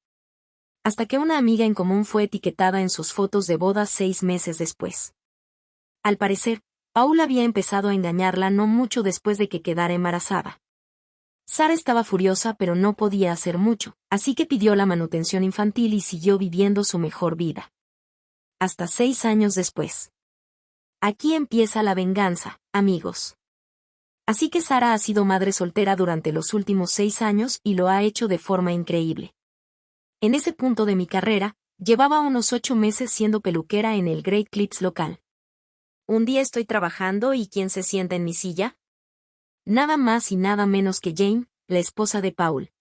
Hasta que una amiga en común fue etiquetada en sus fotos de boda 6 meses después. Al parecer, Paul había empezado a engañarla no mucho después de que quedara embarazada. Sara estaba furiosa pero no podía hacer mucho, así que pidió la manutención infantil y siguió viviendo su mejor vida. Hasta 6 años después. Aquí empieza la venganza, amigos. Así que Sara ha sido madre soltera durante los últimos 6 años y lo ha hecho de forma increíble. En ese punto de mi carrera, llevaba unos 8 meses siendo peluquera en el Great Clips local. Un día estoy trabajando y ¿quién se sienta en mi silla? Nada más y nada menos que Jane, la esposa de Paul.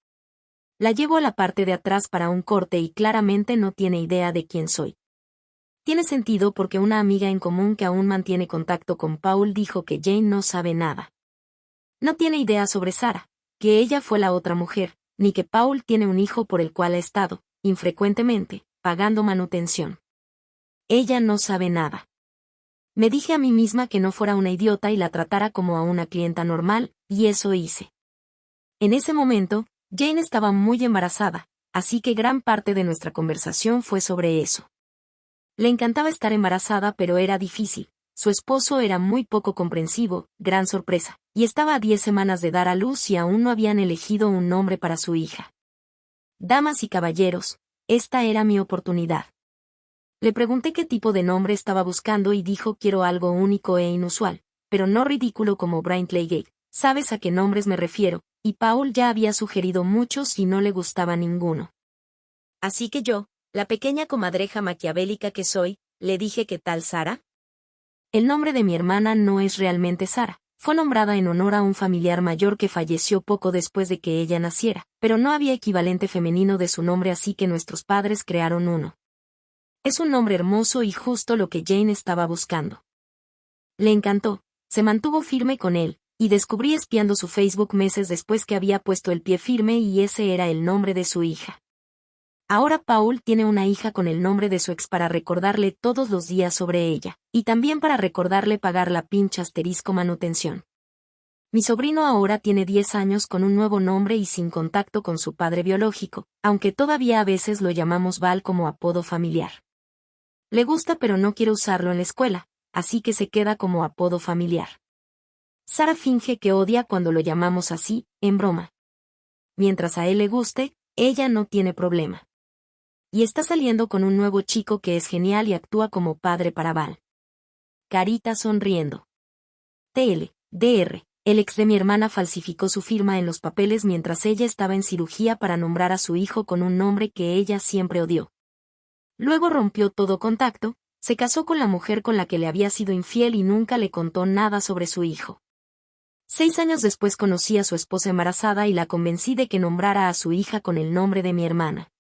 La llevo a la parte de atrás para un corte y claramente no tiene idea de quién soy. Tiene sentido porque una amiga en común que aún mantiene contacto con Paul dijo que Jane no sabe nada. No tiene idea sobre Sara, que ella fue la otra mujer, ni que Paul tiene un hijo por el cual ha estado, infrecuentemente, pagando manutención. Ella no sabe nada. Me dije a mí misma que no fuera una idiota y la tratara como a una clienta normal, y eso hice. En ese momento, Jane estaba muy embarazada, así que gran parte de nuestra conversación fue sobre eso. Le encantaba estar embarazada, pero era difícil. Su esposo era muy poco comprensivo, gran sorpresa, y estaba a 10 semanas de dar a luz y aún no habían elegido un nombre para su hija. Damas y caballeros, esta era mi oportunidad. Le pregunté qué tipo de nombre estaba buscando y dijo: quiero algo único e inusual, pero no ridículo como Brinkley. ¿Sabes a qué nombres me refiero? Y Paul ya había sugerido muchos y no le gustaba ninguno. Así que yo, la pequeña comadreja maquiavélica que soy, le dije: ¿qué tal Sara? El nombre de mi hermana no es realmente Sara. Fue nombrada en honor a un familiar mayor que falleció poco después de que ella naciera, pero no había equivalente femenino de su nombre, así que nuestros padres crearon uno. Es un nombre hermoso y justo lo que Jane estaba buscando. Le encantó, se mantuvo firme con él, y descubrí espiando su Facebook meses después que había puesto el pie firme y ese era el nombre de su hija. Ahora Paul tiene una hija con el nombre de su ex para recordarle todos los días sobre ella, y también para recordarle pagar la *manutención. Mi sobrino ahora tiene 10 años con un nuevo nombre y sin contacto con su padre biológico, aunque todavía a veces lo llamamos Val como apodo familiar. Le gusta pero no quiere usarlo en la escuela, así que se queda como apodo familiar. Sara finge que odia cuando lo llamamos así, en broma. Mientras a él le guste, ella no tiene problema. Y está saliendo con un nuevo chico que es genial y actúa como padre para Val. Carita sonriendo. Dr. El ex de mi hermana falsificó su firma en los papeles mientras ella estaba en cirugía para nombrar a su hijo con un nombre que ella siempre odió. Luego rompió todo contacto, se casó con la mujer con la que le había sido infiel y nunca le contó nada sobre su hijo. 6 años después conocí a su esposa embarazada y la convencí de que nombrara a su hija con el nombre de mi hermana.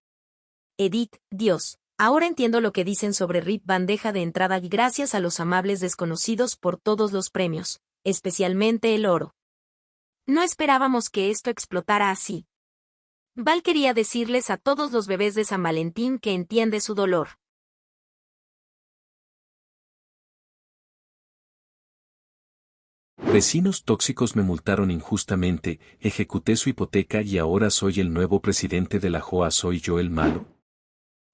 Edith, Dios, ahora entiendo lo que dicen sobre Rip bandeja de entrada y gracias a los amables desconocidos por todos los premios, especialmente el oro. No esperábamos que esto explotara así. Val quería decirles a todos los bebés de San Valentín que entiende su dolor. Vecinos tóxicos me multaron injustamente, ejecuté su hipoteca y ahora soy el nuevo presidente de la JOA. ¿Soy yo el malo?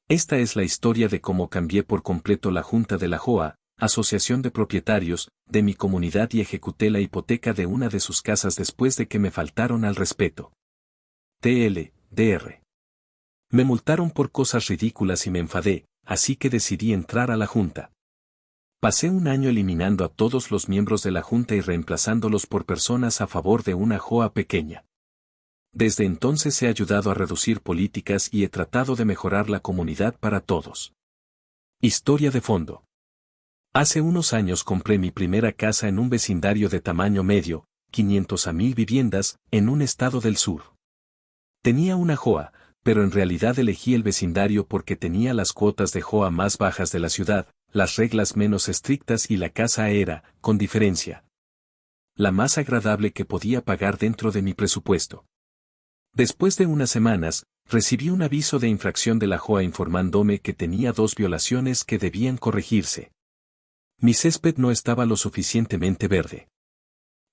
Esta es la historia de cómo cambié por completo la junta de la JOA, Asociación de Propietarios, de mi comunidad y ejecuté la hipoteca de una de sus casas después de que me faltaron al respeto. Dr. Me multaron por cosas ridículas y me enfadé, así que decidí entrar a la junta. Pasé un año eliminando a todos los miembros de la junta y reemplazándolos por personas a favor de una JOA pequeña. Desde entonces he ayudado a reducir políticas y he tratado de mejorar la comunidad para todos. Historia de fondo. Hace unos años compré mi primera casa en un vecindario de tamaño medio, 500 a 1000 viviendas, en un estado del sur. Tenía una JOA, pero en realidad elegí el vecindario porque tenía las cuotas de JOA más bajas de la ciudad, las reglas menos estrictas y la casa era, con diferencia, la más agradable que podía pagar dentro de mi presupuesto. Después de unas semanas, recibí un aviso de infracción de la JOA informándome que tenía 2 violaciones que debían corregirse. Mi césped no estaba lo suficientemente verde.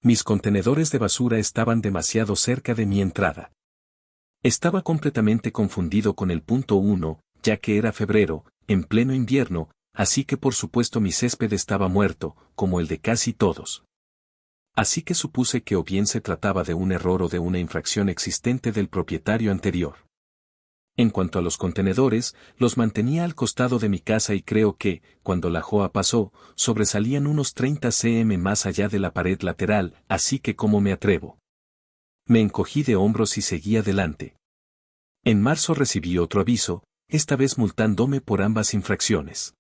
Mis contenedores de basura estaban demasiado cerca de mi entrada. Estaba completamente confundido con el punto 1, ya que era febrero, en pleno invierno, así que por supuesto mi césped estaba muerto, como el de casi todos. Así que supuse que o bien se trataba de un error o de una infracción existente del propietario anterior. En cuanto a los contenedores, los mantenía al costado de mi casa y creo que, cuando la JOA pasó, sobresalían unos 30 cm más allá de la pared lateral, así que ¿cómo me atrevo? Me encogí de hombros y seguí adelante. En marzo recibí otro aviso, esta vez multándome por ambas infracciones.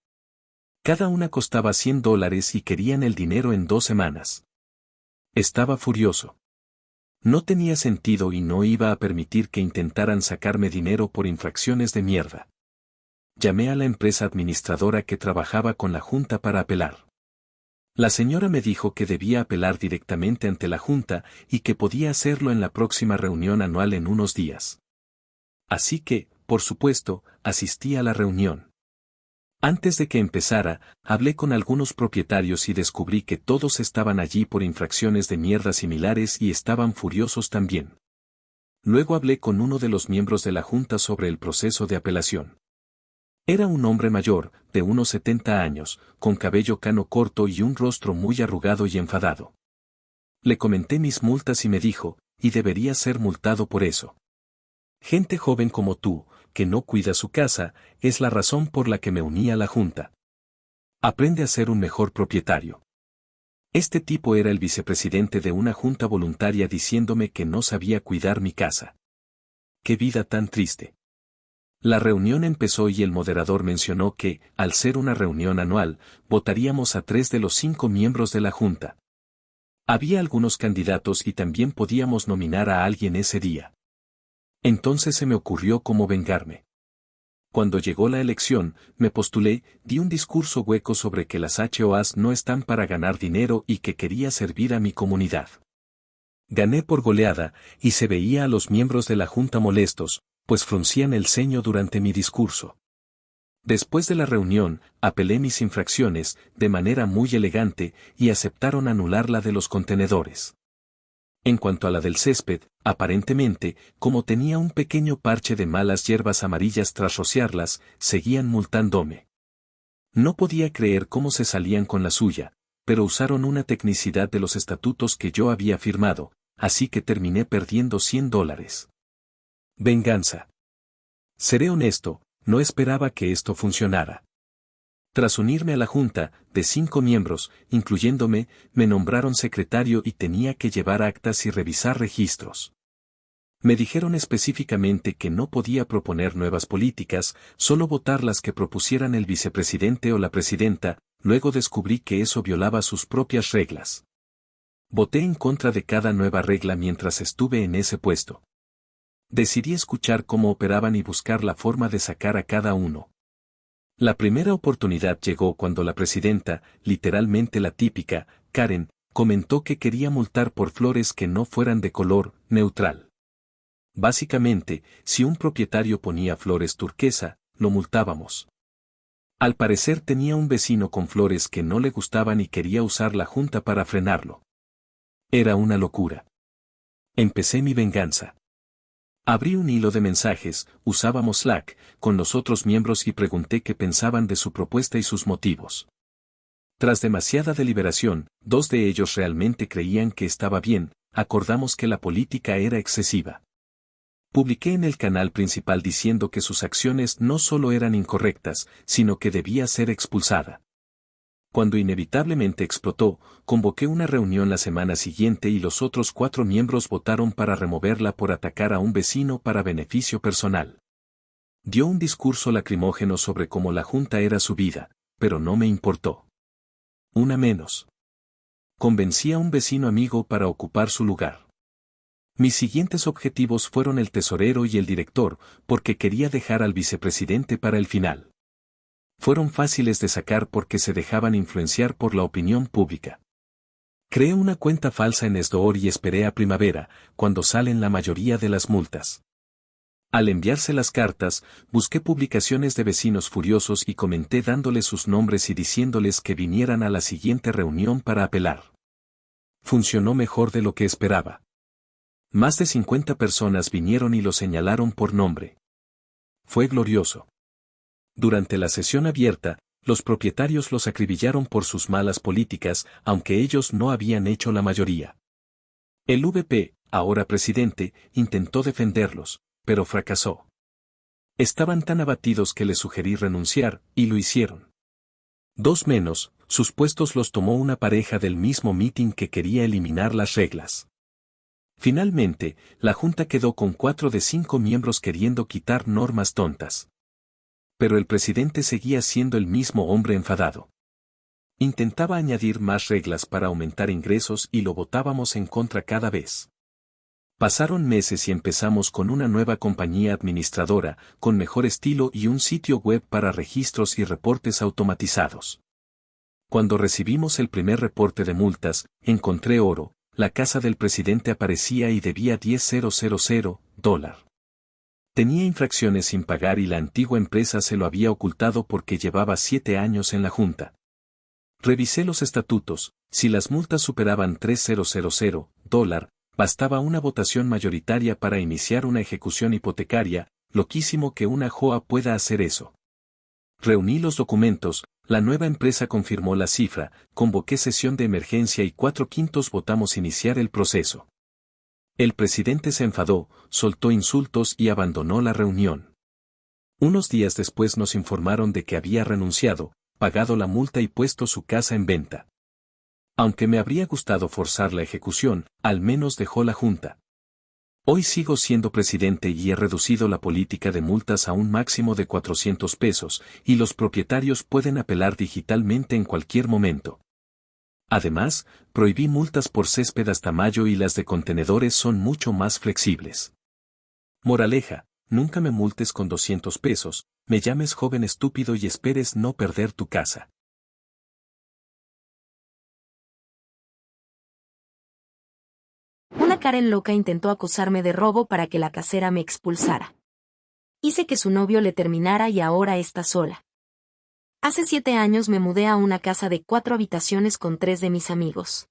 Cada una costaba $100 y querían el dinero en 2 semanas. Estaba furioso. No tenía sentido y no iba a permitir que intentaran sacarme dinero por infracciones de mierda. Llamé a la empresa administradora que trabajaba con la junta para apelar. La señora me dijo que debía apelar directamente ante la junta y que podía hacerlo en la próxima reunión anual en unos días. Así que, por supuesto, asistí a la reunión. Antes de que empezara, hablé con algunos propietarios y descubrí que todos estaban allí por infracciones de mierda similares y estaban furiosos también. Luego hablé con uno de los miembros de la junta sobre el proceso de apelación. Era un hombre mayor, de unos 70 años, con cabello cano corto y un rostro muy arrugado y enfadado. Le comenté mis multas y me dijo, y debería ser multado por eso. Gente joven como tú, que no cuida su casa, es la razón por la que me uní a la junta. Aprende a ser un mejor propietario. Este tipo era el vicepresidente de una junta voluntaria diciéndome que no sabía cuidar mi casa. ¡Qué vida tan triste! La reunión empezó y el moderador mencionó que, al ser una reunión anual, votaríamos a 3 de los 5 miembros de la junta. Había algunos candidatos y también podíamos nominar a alguien ese día. Entonces se me ocurrió cómo vengarme. Cuando llegó la elección, me postulé, di un discurso hueco sobre que las HOAs no están para ganar dinero y que quería servir a mi comunidad. Gané por goleada, y se veía a los miembros de la junta molestos, pues fruncían el ceño durante mi discurso. Después de la reunión, apelé mis infracciones, de manera muy elegante, y aceptaron anular la de los contenedores. En cuanto a la del césped, aparentemente, como tenía un pequeño parche de malas hierbas amarillas tras rociarlas, seguían multándome. No podía creer cómo se salían con la suya, pero usaron una tecnicidad de los estatutos que yo había firmado, así que terminé perdiendo $100. Venganza. Seré honesto, no esperaba que esto funcionara. Tras unirme a la junta, de 5 miembros, incluyéndome, me nombraron secretario y tenía que llevar actas y revisar registros. Me dijeron específicamente que no podía proponer nuevas políticas, solo votar las que propusieran el vicepresidente o la presidenta. Luego descubrí que eso violaba sus propias reglas. Voté en contra de cada nueva regla mientras estuve en ese puesto. Decidí escuchar cómo operaban y buscar la forma de sacar a cada uno. La primera oportunidad llegó cuando la presidenta, literalmente la típica, Karen, comentó que quería multar por flores que no fueran de color neutral. Básicamente, si un propietario ponía flores turquesa, lo multábamos. Al parecer tenía un vecino con flores que no le gustaban y quería usar la junta para frenarlo. Era una locura. Empecé mi venganza. Abrí un hilo de mensajes, usábamos Slack, con los otros miembros y pregunté qué pensaban de su propuesta y sus motivos. Tras demasiada deliberación, 2 de ellos realmente creían que estaba bien, acordamos que la política era excesiva. Publiqué en el canal principal diciendo que sus acciones no solo eran incorrectas, sino que debía ser expulsada. Cuando inevitablemente explotó, convoqué una reunión la semana siguiente y los otros 4 miembros votaron para removerla por atacar a un vecino para beneficio personal. Dio un discurso lacrimógeno sobre cómo la junta era su vida, pero no me importó. Una menos. Convencí a un vecino amigo para ocupar su lugar. Mis siguientes objetivos fueron el tesorero y el director, porque quería dejar al vicepresidente para el final. Fueron fáciles de sacar porque se dejaban influenciar por la opinión pública. Creé una cuenta falsa en Sdoor y esperé a primavera, cuando salen la mayoría de las multas. Al enviarse las cartas, busqué publicaciones de vecinos furiosos y comenté dándoles sus nombres y diciéndoles que vinieran a la siguiente reunión para apelar. Funcionó mejor de lo que esperaba. Más de 50 personas vinieron y lo señalaron por nombre. Fue glorioso. Durante la sesión abierta, los propietarios los acribillaron por sus malas políticas, aunque ellos no habían hecho la mayoría. El VP, ahora presidente, intentó defenderlos, pero fracasó. Estaban tan abatidos que les sugerí renunciar, y lo hicieron. 2 menos, sus puestos los tomó una pareja del mismo meeting que quería eliminar las reglas. Finalmente, la junta quedó con 4 de 5 miembros queriendo quitar normas tontas. Pero el presidente seguía siendo el mismo hombre enfadado. Intentaba añadir más reglas para aumentar ingresos y lo votábamos en contra cada vez. Pasaron meses y empezamos con una nueva compañía administradora, con mejor estilo y un sitio web para registros y reportes automatizados. Cuando recibimos el primer reporte de multas, encontré oro, la casa del presidente aparecía y debía $10,000. Tenía infracciones sin pagar y la antigua empresa se lo había ocultado porque llevaba 7 años en la junta. Revisé los estatutos, si las multas superaban $3,000, bastaba una votación mayoritaria para iniciar una ejecución hipotecaria, loquísimo que una JOA pueda hacer eso. Reuní los documentos, la nueva empresa confirmó la cifra, convoqué sesión de emergencia y 4/5 votamos iniciar el proceso. El presidente se enfadó, soltó insultos y abandonó la reunión. Unos días después nos informaron de que había renunciado, pagado la multa y puesto su casa en venta. Aunque me habría gustado forzar la ejecución, al menos dejó la junta. Hoy sigo siendo presidente y he reducido la política de multas a un máximo de 400 pesos, y los propietarios pueden apelar digitalmente en cualquier momento. Además, prohibí multas por césped hasta mayo y las de contenedores son mucho más flexibles. Moraleja, nunca me multes con 200 pesos, me llames joven estúpido y esperes no perder tu casa. Una Karen loca intentó acusarme de robo para que la casera me expulsara. Hice que su novio le terminara y ahora está sola. Hace 7 años me mudé a una casa de 4 habitaciones con 3 de mis amigos.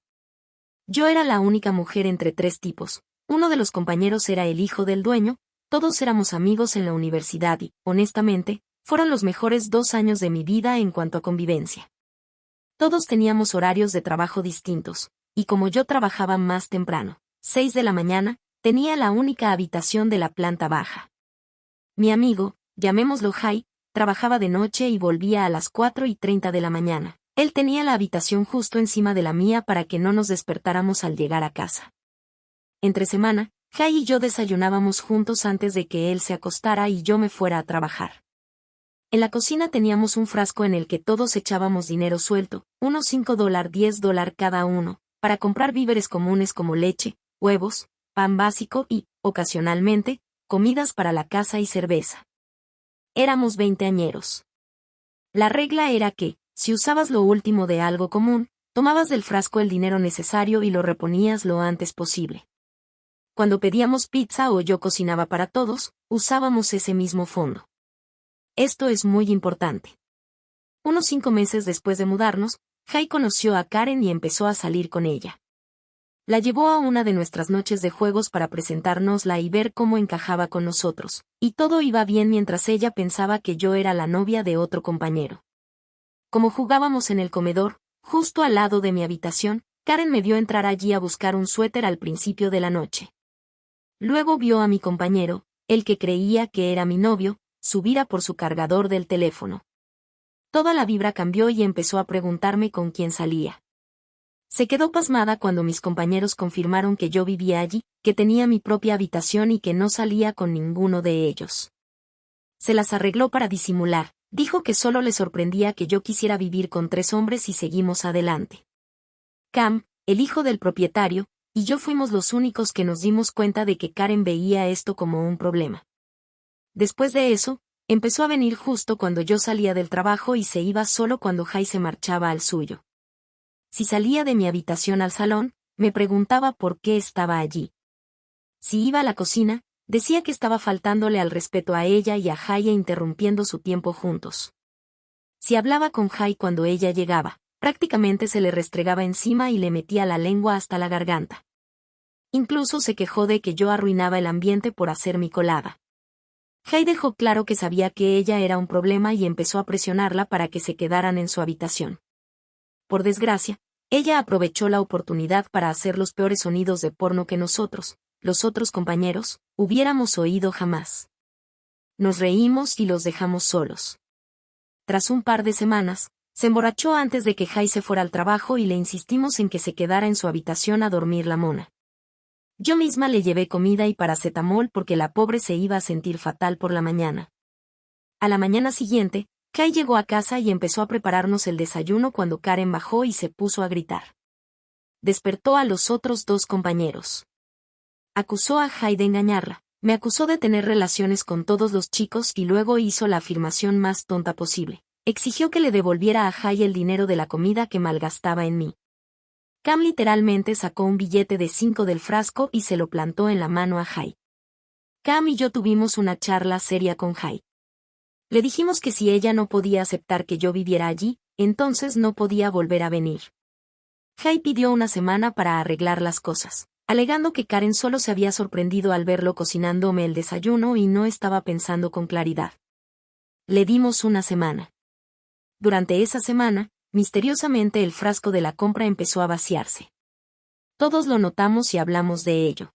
Yo era la única mujer entre 3 tipos, uno de los compañeros era el hijo del dueño, todos éramos amigos en la universidad y, honestamente, fueron los mejores 2 años de mi vida en cuanto a convivencia. Todos teníamos horarios de trabajo distintos, y como yo trabajaba más temprano, 6 de la mañana, tenía la única habitación de la planta baja. Mi amigo, llamémoslo Jai, trabajaba de noche y volvía a las 4:30 de la mañana. Él tenía la habitación justo encima de la mía para que no nos despertáramos al llegar a casa. Entre semana, Jai y yo desayunábamos juntos antes de que él se acostara y yo me fuera a trabajar. En la cocina teníamos un frasco en el que todos echábamos dinero suelto, unos $5, $10 cada uno, para comprar víveres comunes como leche, huevos, pan básico y, ocasionalmente, comidas para la casa y cerveza. Éramos 20añeros. La regla era que, si usabas lo último de algo común, tomabas del frasco el dinero necesario y lo reponías lo antes posible. Cuando pedíamos pizza o yo cocinaba para todos, usábamos ese mismo fondo. Esto es muy importante. Unos 5 meses después de mudarnos, Jai conoció a Karen y empezó a salir con ella. La llevó a una de nuestras noches de juegos para presentárnosla y ver cómo encajaba con nosotros, y todo iba bien mientras ella pensaba que yo era la novia de otro compañero. Como jugábamos en el comedor, justo al lado de mi habitación, Karen me vio entrar allí a buscar un suéter al principio de la noche. Luego vio a mi compañero, el que creía que era mi novio, subir a por su cargador del teléfono. Toda la vibra cambió y empezó a preguntarme con quién salía. Se quedó pasmada cuando mis compañeros confirmaron que yo vivía allí, que tenía mi propia habitación y que no salía con ninguno de ellos. Se las arregló para disimular, dijo que solo le sorprendía que yo quisiera vivir con 3 hombres y seguimos adelante. Cam, el hijo del propietario, y yo fuimos los únicos que nos dimos cuenta de que Karen veía esto como un problema. Después de eso, empezó a venir justo cuando yo salía del trabajo y se iba solo cuando Jai se marchaba al suyo. Si salía de mi habitación al salón, me preguntaba por qué estaba allí. Si iba a la cocina, decía que estaba faltándole al respeto a ella y a Jai e interrumpiendo su tiempo juntos. Si hablaba con Jai cuando ella llegaba, prácticamente se le restregaba encima y le metía la lengua hasta la garganta. Incluso se quejó de que yo arruinaba el ambiente por hacer mi colada. Jai dejó claro que sabía que ella era un problema y empezó a presionarla para que se quedaran en su habitación. Por desgracia, ella aprovechó la oportunidad para hacer los peores sonidos de porno que nosotros, los otros compañeros, hubiéramos oído jamás. Nos reímos y los dejamos solos. Tras un par de semanas, se emborrachó antes de que Jai se fuera al trabajo y le insistimos en que se quedara en su habitación a dormir la mona. Yo misma le llevé comida y paracetamol porque la pobre se iba a sentir fatal por la mañana. A la mañana siguiente, Jai llegó a casa y empezó a prepararnos el desayuno cuando Karen bajó y se puso a gritar. Despertó a los otros 2 compañeros. Acusó a Jai de engañarla, me acusó de tener relaciones con todos los chicos y luego hizo la afirmación más tonta posible. Exigió que le devolviera a Jai el dinero de la comida que malgastaba en mí. Cam literalmente sacó un billete de 5 del frasco y se lo plantó en la mano a Jai. Cam y yo tuvimos una charla seria con Jai. Le dijimos que si ella no podía aceptar que yo viviera allí, entonces no podía volver a venir. Jai pidió una semana para arreglar las cosas, alegando que Karen solo se había sorprendido al verlo cocinándome el desayuno y no estaba pensando con claridad. Le dimos una semana. durante esa semana, misteriosamente el frasco de la compra empezó a vaciarse. Todos lo notamos y hablamos de ello.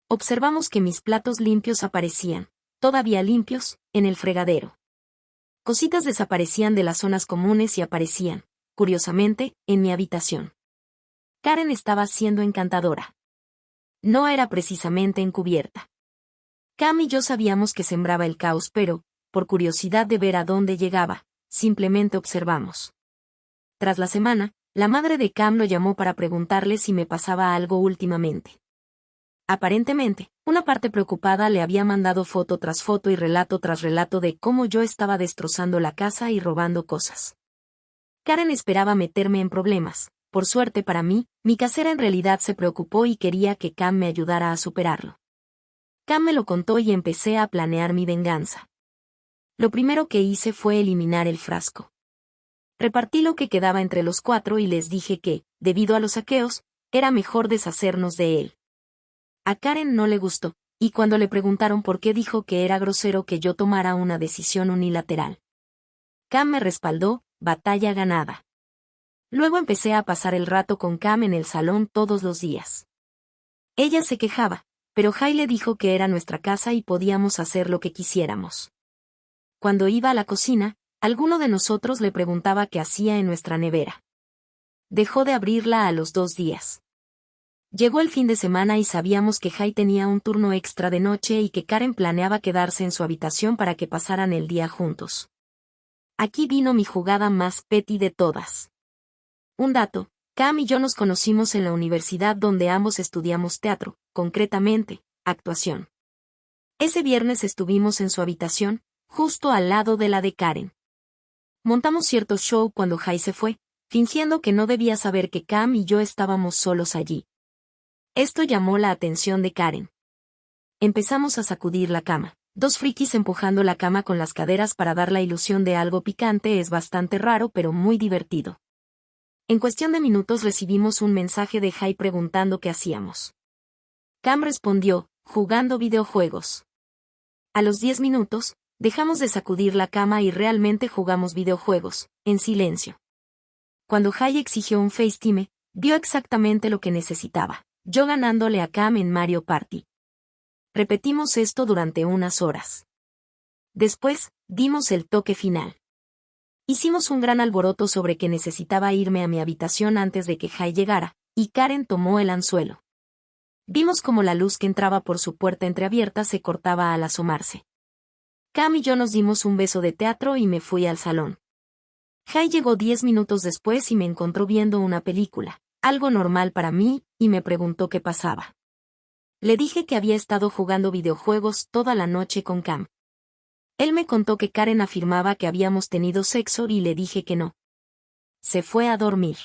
Observamos que mis platos limpios aparecían, todavía limpios, en el fregadero. Cositas desaparecían de las zonas comunes y aparecían, curiosamente, en mi habitación. Karen estaba siendo encantadora. No era precisamente encubierta. Cam y yo sabíamos que sembraba el caos, pero, por curiosidad de ver a dónde llegaba, simplemente observamos. Tras la semana, la madre de Cam lo llamó para preguntarle si me pasaba algo últimamente. Aparentemente, una parte preocupada le había mandado foto tras foto y relato tras relato de cómo yo estaba destrozando la casa y robando cosas. Karen esperaba meterme en problemas. Por suerte para mí, mi casera en realidad se preocupó y quería que Cam me ayudara a superarlo. Cam me lo contó y empecé a planear mi venganza. Lo primero que hice fue eliminar el frasco. Repartí lo que quedaba entre los 4 y les dije que, debido a los saqueos, era mejor deshacernos de él. A Karen no le gustó, y cuando le preguntaron por qué dijo que era grosero que yo tomara una decisión unilateral. Cam me respaldó, batalla ganada. Luego empecé a pasar el rato con Cam en el salón todos los días. Ella se quejaba, pero Jai le dijo que era nuestra casa y podíamos hacer lo que quisiéramos. Cuando iba a la cocina, alguno de nosotros le preguntaba qué hacía en nuestra nevera. Dejó de abrirla a los 2 días. Llegó el fin de semana y sabíamos que Jai tenía un turno extra de noche y que Karen planeaba quedarse en su habitación para que pasaran el día juntos. Aquí vino mi jugada más petty de todas. Un dato, Cam y yo nos conocimos en la universidad donde ambos estudiamos teatro, concretamente, actuación. Ese viernes estuvimos en su habitación, justo al lado de la de Karen. Montamos cierto show cuando Jai se fue, fingiendo que no debía saber que Cam y yo estábamos solos allí. Esto llamó la atención de Karen. Empezamos a sacudir la cama. 2 frikis empujando la cama con las caderas para dar la ilusión de algo picante es bastante raro pero muy divertido. En cuestión de minutos recibimos un mensaje de Jai preguntando qué hacíamos. Cam respondió, jugando videojuegos. A los 10 minutos, dejamos de sacudir la cama y realmente jugamos videojuegos, en silencio. Cuando Jai exigió un FaceTime, dio exactamente lo que necesitaba, yo ganándole a Cam en Mario Party. Repetimos esto durante unas horas. Después, dimos el toque final. Hicimos un gran alboroto sobre que necesitaba irme a mi habitación antes de que Jai llegara, y Karen tomó el anzuelo. Vimos como la luz que entraba por su puerta entreabierta se cortaba al asomarse. Cam y yo nos dimos un beso de teatro y me fui al salón. Jai llegó 10 minutos después y me encontró viendo una película, algo normal para mí, y me preguntó qué pasaba. Le dije que había estado jugando videojuegos toda la noche con Cam. Él me contó que Karen afirmaba que habíamos tenido sexo y le dije que no. Se fue a dormir.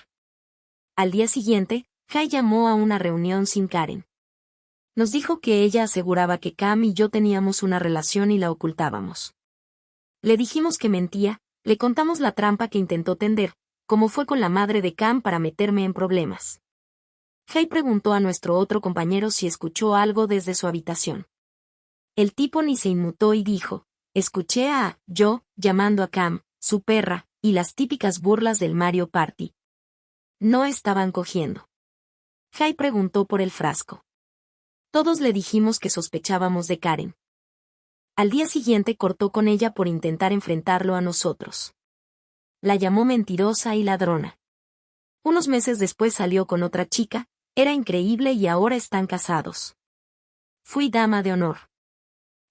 Al día siguiente, Jai llamó a una reunión sin Karen. Nos dijo que ella aseguraba que Cam y yo teníamos una relación y la ocultábamos. Le dijimos que mentía, le contamos la trampa que intentó tender, como fue con la madre de Cam para meterme en problemas. Jai preguntó a nuestro otro compañero si escuchó algo desde su habitación. El tipo ni se inmutó y dijo, escuché a yo llamando a Cam, su perra, y las típicas burlas del Mario Party. No estaban cogiendo. Jai preguntó por el frasco. Todos le dijimos que sospechábamos de Karen. Al día siguiente cortó con ella por intentar enfrentarlo a nosotros. La llamó mentirosa y ladrona. Unos meses después salió con otra chica, era increíble y ahora están casados. Fui dama de honor.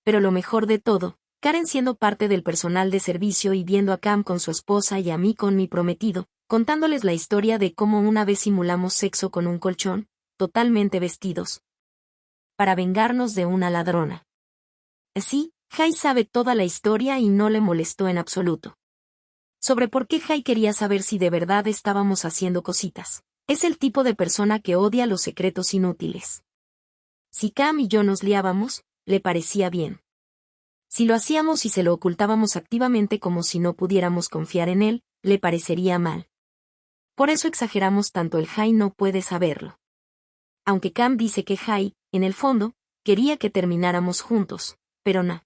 Pero lo mejor de todo, Karen siendo parte del personal de servicio y viendo a Cam con su esposa y a mí con mi prometido, contándoles la historia de cómo una vez simulamos sexo con un colchón, totalmente vestidos, para vengarnos de una ladrona. Sí, Jai sabe toda la historia y no le molestó en absoluto. Sobre por qué Jai quería saber si de verdad estábamos haciendo cositas. Es el tipo de persona que odia los secretos inútiles. Si Cam y yo nos liábamos, le parecía bien. Si lo hacíamos y se lo ocultábamos activamente como si no pudiéramos confiar en él, le parecería mal. Por eso exageramos tanto, el Jai no puede saberlo. Aunque Cam dice que Jai, en el fondo, quería que termináramos juntos, pero no.